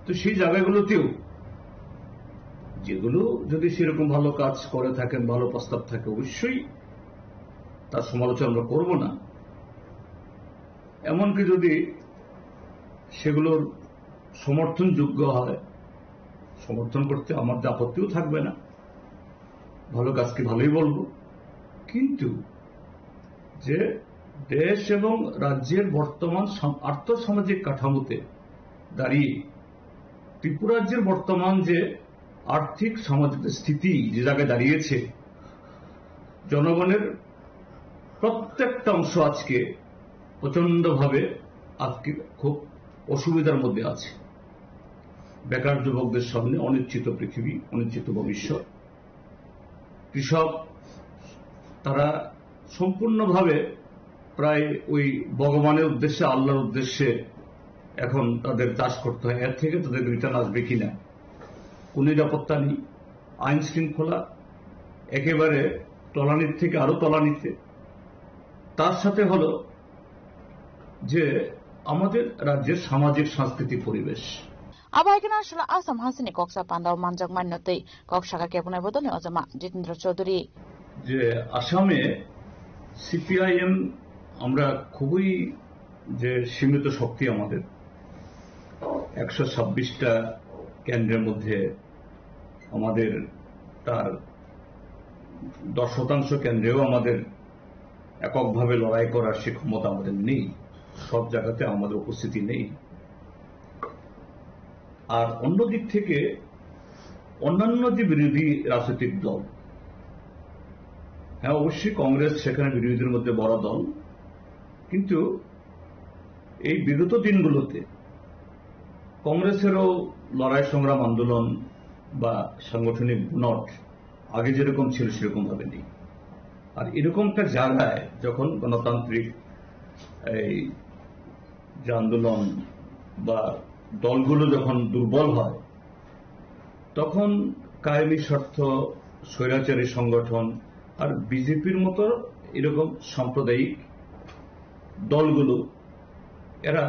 তো সেই জায়গাগুলোতেও যেগুলো যদি সেরকম ভালো কাজ করে থাকেন, ভালো প্রস্তাব থাকে, অবশ্যই তার সমালোচনা আমরা করব না। এমনকি যদি সেগুলোর সমর্থনযোগ্য হয়, সমর্থন করতে আমার আপত্তিও থাকবে না, ভালো কাজকে ভালোই বলবো। কিন্তু যে দেশ এবং রাজ্যের বর্তমান আর্থসামাজিক কাঠামোতে দাঁড়িয়ে ত্রিপুরা রাজ্যের বর্তমান যে আর্থিক সামাজিক স্থিতি যে জায়গায় দাঁড়িয়েছে, জনগণের প্রত্যেকটা অংশ আজকে প্রচন্ডভাবে আজকে খুব অসুবিধার মধ্যে আছে। বেকার যুবকদের সামনে অনিশ্চিত পৃথিবী, অনিশ্চিত ভবিষ্যৎ। কৃষক তারা সম্পূর্ণভাবে প্রায় ওই ভগবানের উদ্দেশ্যে, আল্লাহর উদ্দেশ্যে এখন তাদের চাষ করতে হয়। এর থেকে তাদের রিটার্ন আসবে কিনা কোন নিরাপত্তা নেই। আইন শৃঙ্খলা একেবারে তলানির থেকে আরো তলানিতে। তার সাথে হল যে আমাদের রাজ্যের সামাজিক সাংস্কৃতিক পরিবেশ। আবাইকেনা আসলে আসাম হাসিনি কক্সা পান্ডাও মানজাক মান্যতেই কক্সাকা কেপনের বদলে অজামা জিতেন্দ্র চৌধুরী। যে আসামে সিপিআইএম আমরা খুবই যে সীমিত শক্তি, আমাদের 126টা কেন্দ্রের মধ্যে আমাদের তার 10% কেন্দ্রেও আমাদের এককভাবে লড়াই করার সে ক্ষমতা আমাদের নেই, সব জায়গাতে আমাদের উপস্থিতি নেই। আর অন্যদিক থেকে অন্যান্য যে বিরোধী রাজনৈতিক দল, হ্যাঁ অবশ্যই কংগ্রেস সেখানে বিরোধীদের মধ্যে বড় দল, কিন্তু এই বিগত দিনগুলোতে কংগ্রেসেরও লড়াই সংগ্রাম আন্দোলন বা সাংগঠনিক বুনট আগে যেরকম ছিল সেরকম ভাবে নেই। আর এরকম একটা জায়গায় যখন গণতান্ত্রিক এই যে আন্দোলন বা দলগুলো যখন দুর্বল হয়, তখন কায়েমি স্বার্থ, স্বৈরাচারী সংগঠন আর বিজেপির মতো এরকম সাম্প্রদায়িক দলগুলো এরা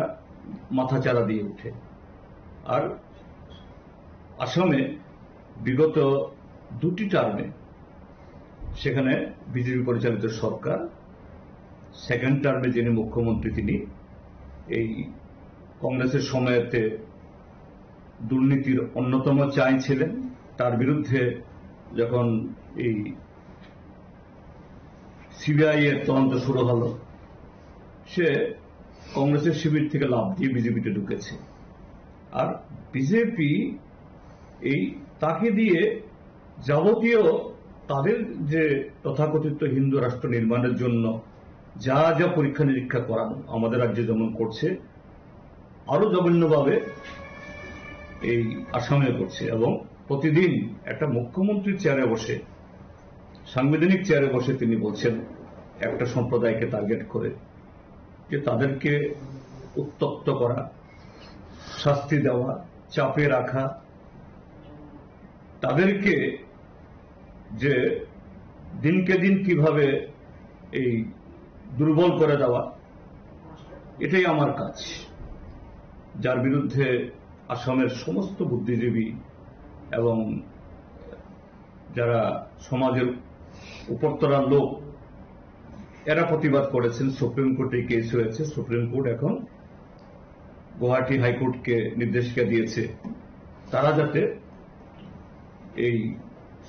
মাথাচাড়া দিয়ে ওঠে। আর আসামে বিগত 2টি টার্মে সেখানে বিজেপি পরিচালিত সরকার, সেকেন্ড টার্মে যিনি মুখ্যমন্ত্রী তিনি এই কংগ্রেসের সময়তে দুর্নীতির অন্যতম চাই ছিলেন। তার বিরুদ্ধে যখন এই সিবিআই এর তদন্ত শুরু হলো, সে কংগ্রেসের শিবির থেকে লাভ দিয়ে বিজেপিতে ঢুকেছে। আর বিজেপি এই তাকে দিয়ে যাবতীয় তাদের যে তথাকথিত হিন্দু রাষ্ট্র নির্মাণের জন্য যা যা পরীক্ষা নিরীক্ষা করানো আমাদের রাজ্যে যেমন করছে, আরো জঘন্যভাবে এই আসামে করছে। এবং প্রতিদিন একটা মুখ্যমন্ত্রীর চেয়ারে বসে, সাংবিধানিক চেয়ারে বসে তিনি বলছেন একটা সম্প্রদায়কে টার্গেট করে যে তাদেরকে উত্তপ্ত করা, শাস্তি দেওয়া, চাপে রাখা, তাদেরকে যে দিনকে দিন কিভাবে এই দুর্বল করে দেওয়া, এটাই আমার কাজ। যার বিরুদ্ধে আসামের সমস্ত বুদ্ধিজীবী এবং যারা সমাজের উপরতলার লোক এরা প্রতিবাদ করেছেন। সুপ্রিম কোর্টে কেস হয়েছে, সুপ্রিম কোর্ট এখন গুয়াহাটি হাইকোর্টকে নির্দেশিকা দিয়েছে তারা যাতে এই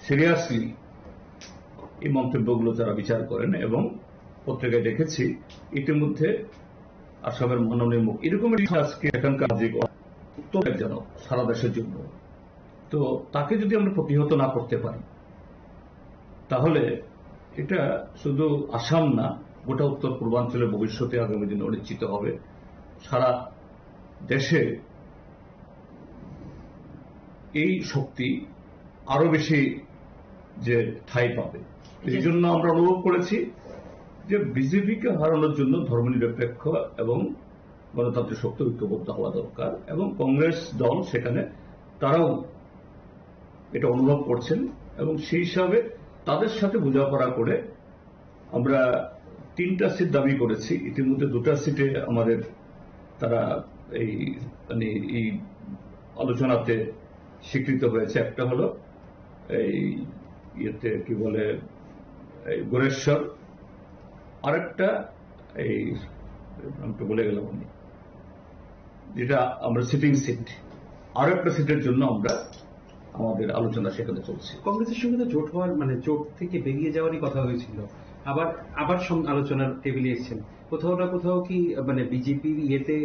সিরিয়াসলি এই মন্তব্যগুলো তারা বিচার করেন। এবং পত্রিকায় দেখেছি ইতিমধ্যে আসামের মাননীয় মুখ এরকম আজকে এখানকার উত্তরজনক সারা দেশের জন্য। তো তাকে যদি আমরা প্রতিহত না করতে পারি তাহলে এটা শুধু আসাম না, গোটা উত্তর পূর্বাঞ্চলের ভবিষ্যতে আগামী দিনে অনিশ্চিত হবে। সারা দেশে এই শক্তি আরো বেশি যে ঠাঁই পাবে। এই জন্য আমরা অনুভব করেছি যে বিজেপিকে হারানোর জন্য ধর্মনিরপেক্ষ এবং গণতান্ত্রিক শক্তি ঐক্যবদ্ধ হওয়া দরকার, এবং কংগ্রেস দল সেখানে তারাও এটা অনুভব করছেন, এবং সেই হিসাবে তাদের সাথে বোঝাপড়া করে আমরা 3টা সিট দাবি করেছি। ইতিমধ্যে 2টা সিটে আমাদের তারা এই আলোচনাতে স্বীকৃত হয়েছে। একটা হলো এই ইয়েতে কি বলে গোরেশ্বর, আরেকটা এই আমি তো বলে গেলাম আমি, যেটা আমরা সিটিং সিট, আরো একটা সিটের জন্য আমরা আমাদের আলোচনা সেখানে চলছে। কংগ্রেসের সঙ্গে তো জোট হওয়ার জোট থেকে বেরিয়ে যাওয়ারই কথা হয়েছিল, আবার আলোচনার টেবিলে এসেছেন। কোথাও না কোথাও কি বিজেপির ইয়েতে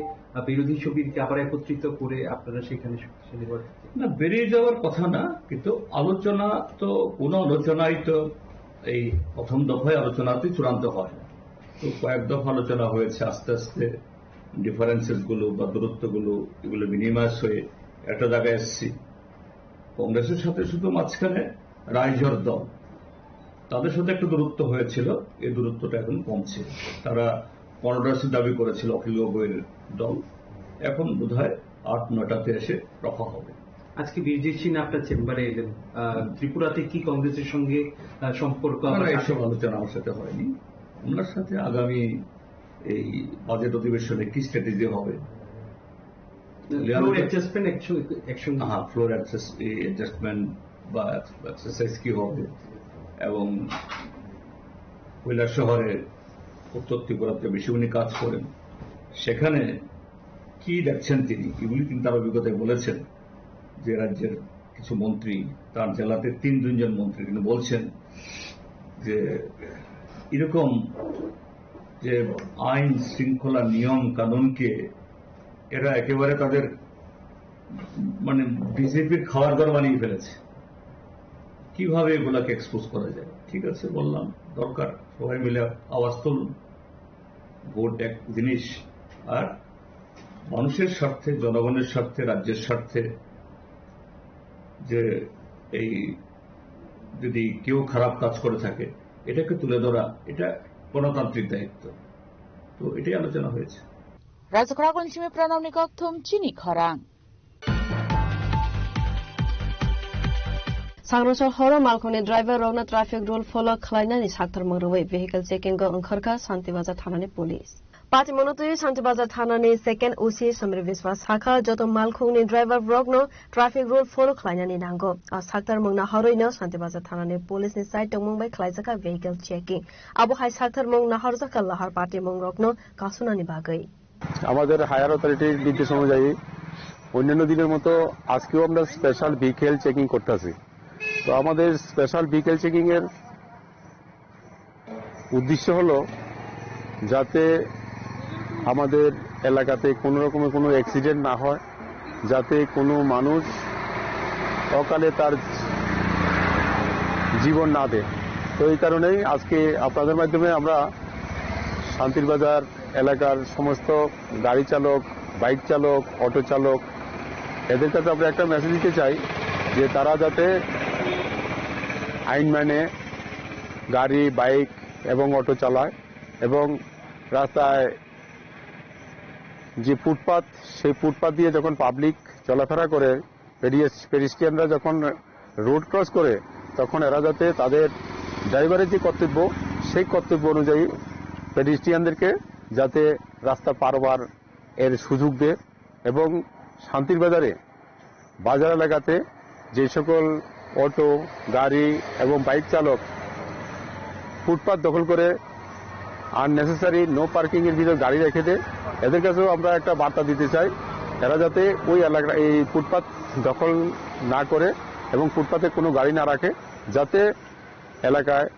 বিরোধী শিবিরকে আবার একত্রিত করে আপনারা সেখানে শক্তিশালী করেন? না, বেরিয়ে যাওয়ার কথা না, কিন্তু আলোচনা তো কোনো আলোচনাই তো এই প্রথম দফায় আলোচনাতেই চূড়ান্ত হয় না। তো কয়েক দফা আলোচনা হয়েছে, আস্তে আস্তে ডিফারেন্সেস গুলো বা দূরত্ব গুলো এগুলো মিনিমাইজ হয়ে একটা জায়গায় এসেছি। কংগ্রেসের সাথে শুধু মাঝখানে রাইজর দল, তাদের সাথে একটা দূরত্ব হয়েছিল, এই দূরত্বটা এখন কমছে। তারা 15টা সিট দাবি করেছিল অখিল গগৈয়ের দল, এখন বোধহয় 8-9টাতে এসে রফা হবে। আজকে বীরজিৎ সিং আপনার চেম্বারে এলেন, ত্রিপুরাতে কি কংগ্রেসের সঙ্গে সম্পর্ক? এইসব আলোচনা আমার সাথে হয়নি। ওনার সাথে আগামী এই বাজেট অধিবেশনে কি স্ট্র্যাটেজি হবে, ফ্লোর অ্যাডজাস্টমেন্ট বা এক্সারসাইজ কি হবে, এবং কৈলাস শহরে উত্তর ত্রিপুরাতে বেশি উনি কাজ করেন, সেখানে কি দেখছেন তিনি, এগুলি তিনি তার অভিজ্ঞতায় বলেছেন যে রাজ্যের কিছু মন্ত্রী, তার জেলাতে 3-2 জন মন্ত্রী তিনি বলছেন যে এরকম যে আইন শৃঙ্খলা নিয়ম কানুনকে এরা একেবারে তাদের বিজেপির খাওয়ার ঘর বানিয়ে ফেলেছে, কিভাবে এগুলাকে এক্সপোজ করা যায়। ঠিক আছে, বললাম দরকার সবাই মিলে আওয়াজ তুলুন, ভোট এক জিনিস, আর মানুষের স্বার্থে, জনগণের স্বার্থে, রাজ্যের স্বার্থে যে এই যদি কেউ খারাপ কাজ করে থাকে এটাকে তুলে ধরা, এটা গণতান্ত্রিক দায়িত্ব। তো এটাই আলোচনা হয়েছে। রাজখরা কঞ্চিমে প্রণব নিকক থুমচিনি খরাং सांग्रांचल हरो मालखौनि ड्राइवर रौना ट्राफिक रुल फलो खालायनानै साक्थार मंरुबै भेहिकल चेकिंग ओंखारखा शान्तिबाजार थानानि पुलिस पार्टी मनोतुई शान्तिबाजार थानानि सेकेन्ड ओसी समरी विश्वास शाखा जत मालखौनि ड्राइवर रगनो ट्राफिक रुल फलो खालायनानै नांगौ साक्थार मंगना हरैनो शान्तिबाजार थानानि पुलिसनि साइड तंमंबाय खालायजाका भेहिकल चेकिंग आबहाय साक्थार मंगना हरजाका लाहार पार्टी मंग रगनो कासुनानि बागै আমাদের হায়ার অথরিটির নির্দেশ অনুযায়ী অন্যান্য দিনের মতো আজকেও আমরা স্পেশাল ভেহিকল চেকিং করতেছি। তো আমাদের স্পেশাল ভেহিকল চেকিং এর উদ্দেশ্য হলো যাতে আমাদের এলাকাতে কোনো রকমের কোনো অ্যাক্সিডেন্ট না হয়, যাতে কোনো মানুষ অকালে তার জীবন না দেয়। তো এই কারণেই আজকে আপনাদের মাধ্যমে আমরা শান্তিরবাজার এলাকার সমস্ত গাড়ি চালক, বাইক চালক, অটো চালক এদের কাছে আমরা একটা মেসেজ দিতে চাই যে তারা যাতে আইন মেনে গাড়ি, বাইক এবং অটো চালায়, এবং রাস্তায় যে ফুটপাথ, সেই ফুটপাথ দিয়ে যখন পাবলিক চলাফেরা করে, পেডিস্ট্রিয়ানরা যখন রোড ক্রস করে, তখন এরা যাতে তাদের ড্রাইভারের যে কর্তব্য, সেই কর্তব্য অনুযায়ী পেডিস্ট্রিয়ানদেরকে যাতে রাস্তা পারবার এর সুযোগ দেয়। এবং শান্তির বাজারে বাজার এলাকাতে যে সকল অটো, গাড়ি এবং বাইক চালক ফুটপাথ দখল করে আননেসেসারি নো পার্কিং এর ভিতরে গাড়ি রেখে দেয়, এদের কাছেও আমরা একটা বার্তা দিতে চাই, এরা যাতে ওই এলাকা এই ফুটপাথ দখল না করে এবং ফুটপাথে কোনো গাড়ি না রাখে, যাতে এলাকায়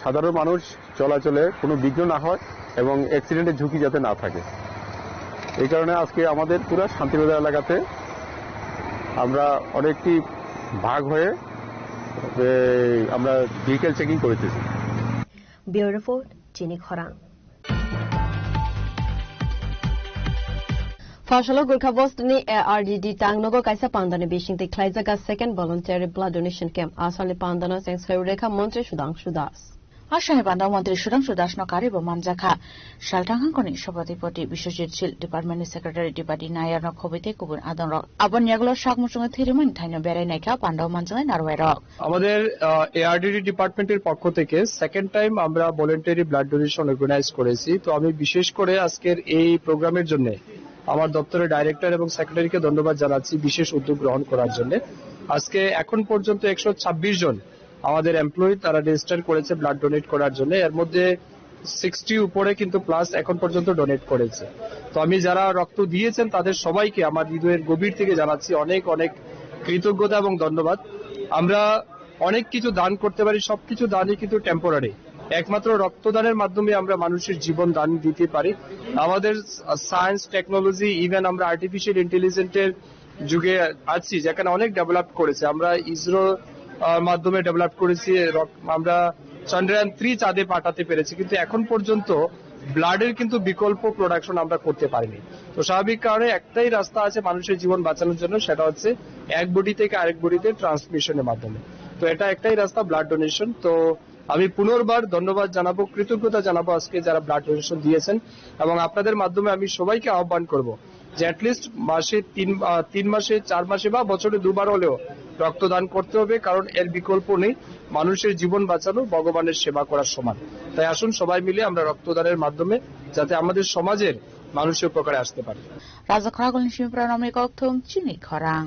সাধারণ মানুষ চলাচলে কোনো বিঘ্ন না হয় এবং অ্যাক্সিডেন্টের ঝুঁকি যাতে না থাকে। এই কারণে আজকে আমাদের পুরো শান্তিবাজার এলাকাতে আমরা অনেকটি ভাগ হয়ে আমরা ভেহিকেল চেকিং করতেছি। ব্যুরো রিপোর্ট চিনি খরাং। Fashala Gurkha Bostoni ARDD Tangnogo Kaisa Pandana Bishing Klaizaga second voluntary blood donation camp Asali Pandana thanks Rekha Montri Sudangshu Das. আসামে বান্দা মন্ত্রী সুধাংশু দাস নকারে ব মানজাখা শালটাঙ্গাঙ্কনি সভাধিপতি বিশ্বজিৎ শিল ডিপার্টমেন্টের সেক্রেটারি ডিপার্টি নায়ার নখবিতে কুবুন আদন রক আবন ইয়াগুলো সাকমুসঙ্গে থিরিমান থাইনো বেড়াই নাইকা পান্ডাও মানজাঙ্গাই নারওয়াই রক। আমাদের এআরডিডি ডিপার্টমেন্টের পক্ষ থেকে সেকেন্ড টাইম আমরা ভলান্টারি ব্লাড ডোনেশন অর্গানাইজ করেছি। তো আমি বিশেষ করে আজকের এই প্রোগ্রামের জন্য আমার দপ্তরের ডাইরেক্টর এবং সেক্রেটারিকে ধন্যবাদ জানাচ্ছি বিশেষ উদ্যোগ গ্রহণ করার জন্য। আজকে এখন পর্যন্ত 126 জন আমাদের এমপ্লয়ি তারা রেজিস্টার করেছে ব্লাড ডোনেট করার জন্য, এর মধ্যে 60 উপরে কিন্তু প্লাস এখন পর্যন্ত ডোনেট করেছে। তো আমি যারা রক্ত দিয়েছেন তাদের সবাইকে আমার হৃদয়ের গভীর থেকে জানাচ্ছি অনেক অনেক কৃতজ্ঞতা এবং ধন্যবাদ। আমরা অনেক কিছু দান করতে পারি, সবকিছু দানই কিন্তু টেম্পোরারি, একমাত্র রক্তদানের মাধ্যমে আমরা মানুষের জীবন দান দিতে পারি। আমাদের সায়েন্স টেকনোলজি ইভেন আমরা আর্টিফিশিয়াল ইন্টেলিজেন্সের যুগে আছি যেখানে অনেক ডেভেলপ করেছে। আমরা ইসরো মাধ্যমে ডেভেলপ করেছি, আমরা চন্দ্রয়ান 3 চাঁদে পাঠাতে পেরেছি, কিন্তু এখন পর্যন্ত ব্লাডের কিন্তু বিকল্প প্রোডাকশন আমরা করতে পারিনি। তো স্বাভাবিক কারণে একটাই রাস্তা আছে মানুষের জীবন বাঁচানোর জন্য, সেটা হচ্ছে এক বডি থেকে আরেক বডিতে ট্রান্সমিশনের মাধ্যমে। তো এটা একটাই রাস্তা ব্লাড ডোনেশন। তো আমি পুনর্বার ধন্যবাদ জানাবো, কৃতজ্ঞতা জানাবো আজকে যারা ব্লাড ডোনেশন দিয়েছেন, এবং আপনাদের মাধ্যমে আমি সবাইকে আহ্বান করব যে অ্যাটলিস্ট মাসে 3 মাসে 4 মাসে বা বছরে 2 বার হলেও রক্তদান করতে হবে, কারণ এর বিকল্প নেই। মানুষের জীবন বাঁচানো ভগবানের সেবা করার সমান। তাই আসুন সবাই মিলে আমরা রক্তদানের মাধ্যমে যাতে আমাদের সমাজের মানুষের উপকারে আসতে পারে। রাজা খরাগল নিশমি প্রণামী কক্থং চিনি খরাং।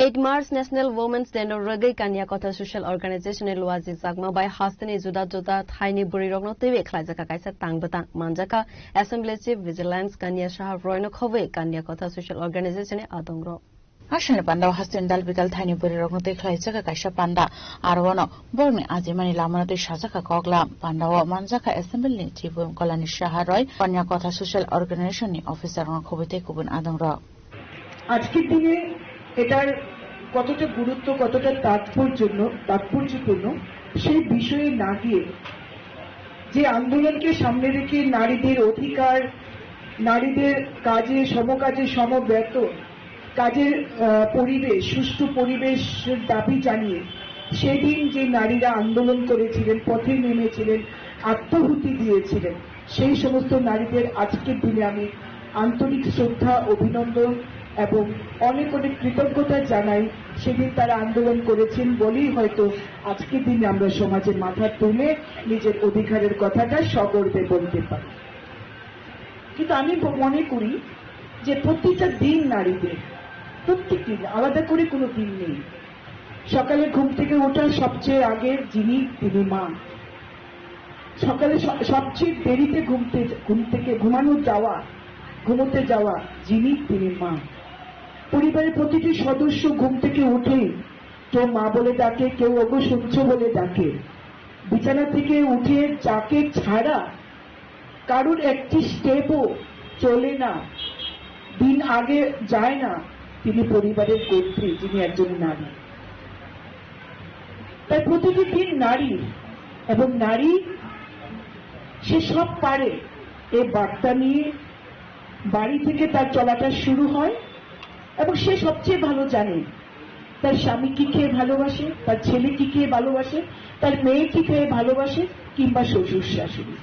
8 March National Women's Day no Regai Kanya Kota Social Organization Luazi Zagma by Hastani Juda Juda Thaini Buri Rogno TV Klajaka Kaisa Tangbata Manjaka Assembly Chief Vigilance Kanya Shah Royno Khove Kanya Kota Social Organization Adongro আসলে পান্ডা হাস্তেন দাল বিকাল tiny বরি রগ্নতে খাইজাকা কাইসা পান্ডা আরওয়ানো বর্মে আজিমানি লামানতে সাজাকা কগলা পান্ডাও মানজাকা assembly chief কলানি Saha রয় কন্যা কথা social organisation officer খবিতে কুবুন আদংর। আজকের দিনে এটার কতটা গুরুত্ব, কতটা তাৎপর্যপূর্ণ সেই বিষয়ে না গিয়ে যে আন্দোলনকে সামনে রেখে নারীদের অধিকার, নারীদের কাজে সমকাজে সমবেতন, কাজের পরিবেশ, সুষ্ঠু পরিবেশের দাবি জানিয়ে সেদিন যে নারীরা আন্দোলন করেছিলেন, পথে নেমেছিলেন, আত্মাহুতি দিয়েছিলেন, সেই সমস্ত নারীদের আজকের দিনে আমি আন্তরিক শ্রদ্ধা, অভিনন্দন এবং অনেক অনেক কৃতজ্ঞতা জানাই। সেদিন তারা আন্দোলন করেছেন বলেই হয়তো আজকের দিনে আমরা সমাজে মাথা তুলে নিজের অধিকারের কথাটা সগর্বে বলতে পারি। কিন্তু আমি মনে করি যে প্রতিটা দিন নারীদের, প্রত্যেকটি আলাদা করে কোনো দিন নেই। সকালে ঘুম থেকে ওঠার সবচেয়ে আগের যিনি, তিনি মা। সকালে সবচেয়ে দেরিতে ঘুম থেকে ঘুমোতে যাওয়া যিনি, তিনি মা। পরিবারের প্রতিটি সদস্য ঘুম থেকে উঠেই কেউ মা বলে ডাকে, কেউ ওগো শুনছো বলে ডাকে। বিছানা থেকে উঠে যাকে ছাড়া কারুর একটি স্টেপও চলে না, দিন আগে যায় না, তিনি পরিবারের কর্ত্রী, যিনি একজন নারী। তাই প্রতিটি দিন নারী, এবং নারী সে সব পারে এ বার্তা নিয়ে বাড়ি থেকে তার চলাটা শুরু হয়। এবং সে সবচেয়ে ভালো জানে তার স্বামী কি খেয়ে ভালোবাসে, তার ছেলে কি খেয়ে ভালোবাসে, তার মেয়ে কি খেয়ে ভালোবাসে, কিংবা শ্বশুর শাশুড়ি।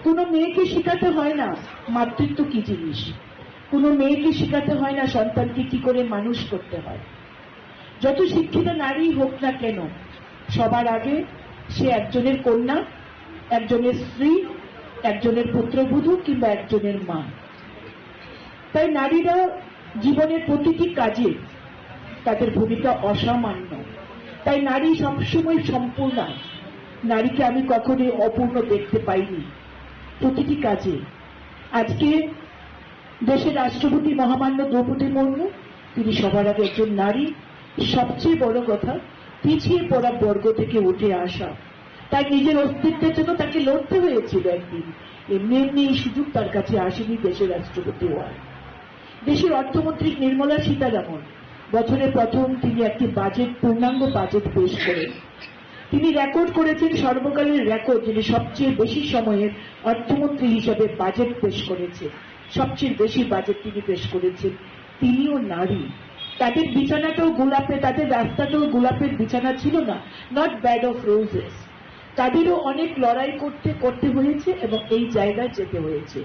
কোনো মেয়েকে শেখাতে হয় না মাতৃত্ব কি জিনিস, কোনো মেয়েকে শেখাতে হয় না সন্তানকে কি করে মানুষ করতে হয়। যত শিক্ষিত নারী হোক না কেন, সবার আগে সে একজনের কন্যা, একজনের স্ত্রী, একজনের পুত্রবধূ কিংবা একজনের মা। তাই নারীরা জীবনের প্রতিটি কাজে তাদের ভূমিকা অসামান্য। তাই নারী সবসময় সম্পূর্ণ। নারীকে আমি কখনোই অপূর্ণ দেখতে পাইনি প্রতিটি কাজে। আজকে দেশের রাষ্ট্রপতি মহামান্য দ্রৌপদী মুর্মু, তিনি সবার আগে একজন নারী। সবচেয়ে বড় কথা, পিছিয়ে পড়া বর্গ থেকে উঠে আসা। তাই নিজের অস্তিত্বের জন্য তাকে লড়তে হয়েছিল একদিন। এমনি এমনি এই সুযোগ তার কাছে আসেনি দেশের রাষ্ট্রপতি হওয়ার। দেশের অর্থমন্ত্রী নির্মলা সীতারামন বছরের প্রথম তিনি একটি পূর্ণাঙ্গ বাজেট পেশ করেন। তিনি রেকর্ড করেছেন, সর্বকালের রেকর্ড, যিনি সবচেয়ে বেশি সময়ের অর্থমন্ত্রী হিসাবে বাজেট পেশ করেছেন, সবচেয়ে বেশি বাজেট তিনি পেশ করেছেন। তিনিও নারী, তাদের বিছানাটাও গোলাপে, তাদের রাস্তাটাও গোলাপের বিছানা ছিল না, নট ব্যাড অফ রোজেস। তাদেরও অনেক লড়াই করতে হয়েছে এবং এই জায়গায় যেতে হয়েছে।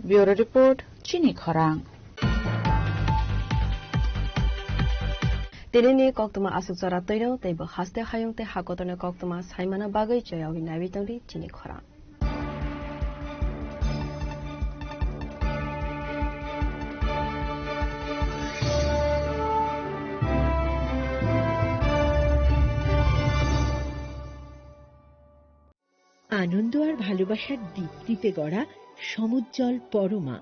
ব্যুরো রিপোর্ট, চিনি খরাং। Tilini koktuma asuk zara toiro teibo haste hayungte hakotone koktuma saimana bagai joyawi nabitangri chini khora. আনন্দ আর ভালোবাসার দীপ্তিতে গড়া সমুজ্জ্বল পরমা,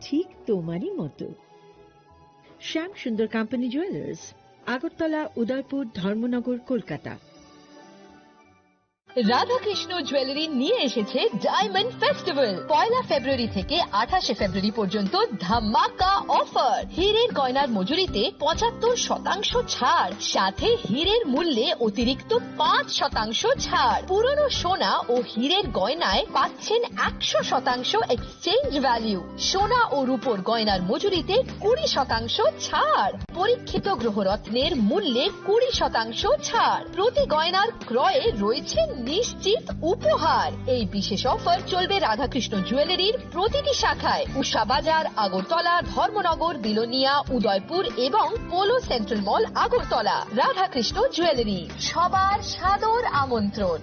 ঠিক তোমারই মতো। শ্যাম সুন্দর company jewellers, Agartala, Udaipur, Dharmanagar, Kolkata. Radhakrishna jewellery নিয়ে এসেছে ডায়মন্ড ফেস্টিভ্যাল। 1 ফেব্রুয়ারি থেকে 28 ফেব্রুয়ারি পর্যন্ত ধামাকা অফার। হীরের গয়নার মজুরিতে 75% ছাড়, সাথে হীরের মূল্যে অতিরিক্ত 5% ছাড়। পুরনো সোনা ও হীরের গয়নায় পাচ্ছেন 100% এক্সচেঞ্জ ভ্যালু। সোনা ও রূপোর গয়নার মজুরিতে 20% ছাড়। পরীক্ষিত গ্রহরত্নের মূল্যে 20% ছাড়। প্রতি গয়নার ক্রয়ে রয়েছে নিশ্চিত উপহার। এই বিশেষ অফার চলবে রাধাকৃষ্ণ জুয়েলারির প্রতিটি শাখায়, উষা বাজার, আগরতলা, ধর্মনগর, বিলোনিয়া, উদয়পুর এবং পোলো সেন্ট্রাল মল, আগরতলা। রাধাকৃষ্ণ জুয়েলারি, সবার সাদর আমন্ত্রণ।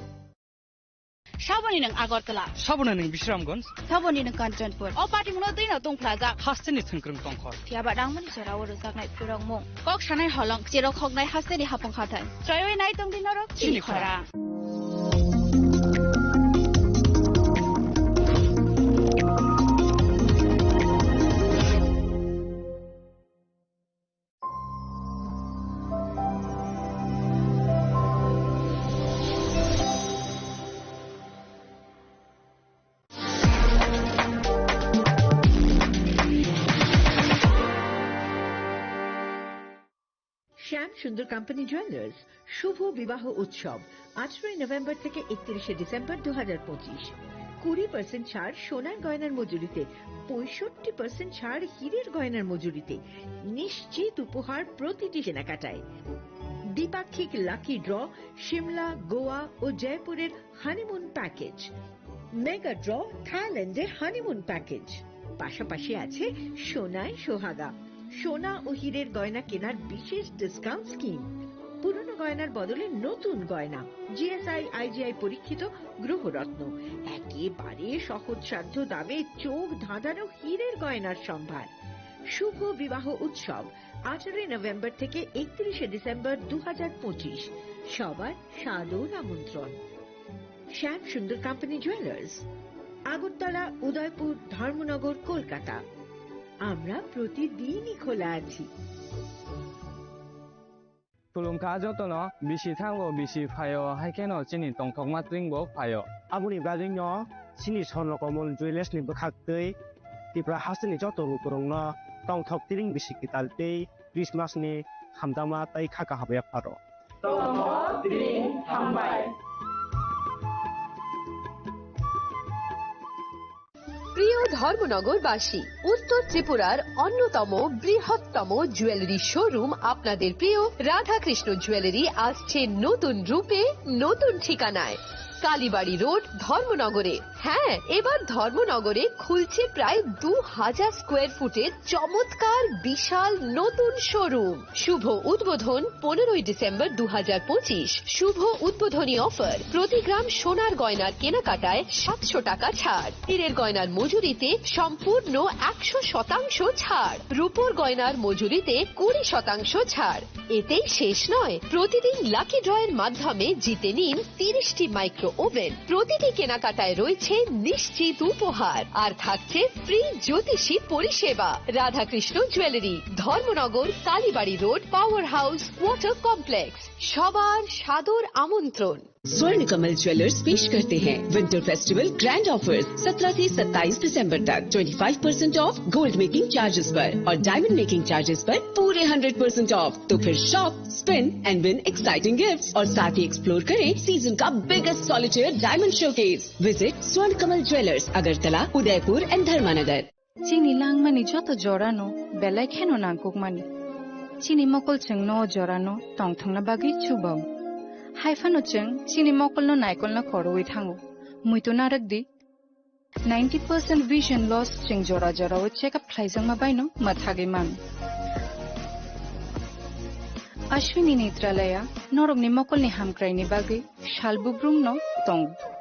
Shabani ng Agartala, Sabuna ng Bisramgons, Sabani ng Kanchanpur, o pati mo na din na tong plaza. Hasten ni Tungkrung Tongkor. Kaya ba dang man sira wala sa nai purang mo. Kok sanay holong siro khog nai hasten ni hapong khatan. Trayoy nai tong dinarok chini khora. শ্যাম সুন্দর company jewellers, শুভ বিবাহ উৎসব 18 November থেকে 31 December 2025। 20% ছাড় সোনার গয়নার মজুরিতে, 65% ছাড় হীরের গয়নার মজুরিতে, নিশ্চিত উপহার প্রতিটি কেনাকাটায়। দ্বিপাক্ষিক লাকি ড্র, সিমলা, গোয়া ও জয়পুরের হানিমুন প্যাকেজ। মেগা ড্র, থাইল্যান্ডে হানিমুন প্যাকেজ। পাশাপাশি আছে সোনায় সোহাগা, সোনা ও হীরের গয়না কেনার বিশেষ ডিসকাউন্ট স্কিম। পুরনো গয়নার বদলে নতুন গয়না, জিএসআই আইজিআই পরীক্ষিত গ্রহরত্ন, একেবারে সহজসাধ্য দামে চোখ ধাঁধানো হীরের গয়নার সম্ভার। শুভ বিবাহ উৎসব 18 নভেম্বর থেকে 31 ডিসেম্বর 2025। সবার সাদর আমন্ত্রণ। শ্যাম সুন্দর কোম্পানি জুয়েলার্স, আগরতলা, উদয়পুর, ধর্মনগর, কলকাতা। আমরা প্রতিদিনই খোলা আছি। Tulung ka joto no bisi thango bisi phayo haikeno chini tongthok matringbo phayo. Abuni bajing no sini sonlo komol jewelers ni bakhaktai tipra hasini joto rukurong no tongthok tiring bisi kitaltei Christmas ni hamdama tai khaka habya paro. Tongthok tiring hambai. প্রিয় ধর্মনগরবাসী, উত্তর ত্রিপুরার অন্যতম বৃহত্তম jewellery showroom আপনাদের প্রিয় Radhakrishna jewellery আসছে নতুন রূপে, নতুন ঠিকানায়। কালীবাড়ি রোড, ধর্মনগরে। হ্যাঁ, এবার ধর্মনগরে খুলছে প্রায় 2000 স্কোয়ার ফুটের চমৎকার বিশাল নতুন শোরুম। শুভ উদ্বোধন 15 ডিসেম্বর 2025। শুভ উদ্বোধনী অফার, প্রতি গ্রাম সোনার গয়নার কেনাকাটায় 700 টাকা ছাড়, হীরের গয়নার মজুরিতে সম্পূর্ণ 100% ছাড়, রূপোর গয়নার মজুরিতে 20% ছাড়। এতেই শেষ নয়, প্রতিদিন লাকি ড্রয়ের মাধ্যমে জিতে নিন 30টি মাইক্রো ওভেন। প্রতিটি কেনাকাটায় রয়েছে নিশ্চিত উপহার, আর থাকছে ফ্রি জ্যোতিষী পরিষেবা। Radhakrishna jewellery, Dharmanagar, Kalibari road, power house, water complex. সবার সাদর আমন্ত্রণ। स्वर्ण कमल ज्वेलर्स पेश करते हैं विंटर फेस्टिवल ग्रैंड ऑफर्स 17 से 27 दिसंबर तक 25% ऑफ गोल्ड मेकिंग चार्जेस पर और डायमंड मेकिंग चार्जेस पर पूरे 100% ऑफ। तो फिर shop, spin and win exciting gifts और साथ ही एक्सप्लोर करें सीजन का biggest solitaire diamond showcase. Visit स्वर्ण कमल ज्वेलर्स, अगरतला, उदयपुर एंड धर्मानगर। चीनी लांग मनी जो तो जोरानो बेलाय खेनो नांगुक मनी चीनी मकल चंगनो जोरानो तंग थंगना बागी चुबाव हाइफानो चंग चीनी मकल नो नाइकल ना खरोई थांगो मुइतो नारक दी 90% विजन लॉस चंग जोरा जोरा वो चेकअप खाइजंग मा बाइनो मथागे मान अश्विनी नेत्रालया नरक नि मकल नि हामक्राइनि बागी शालबुब्रुम नो तंग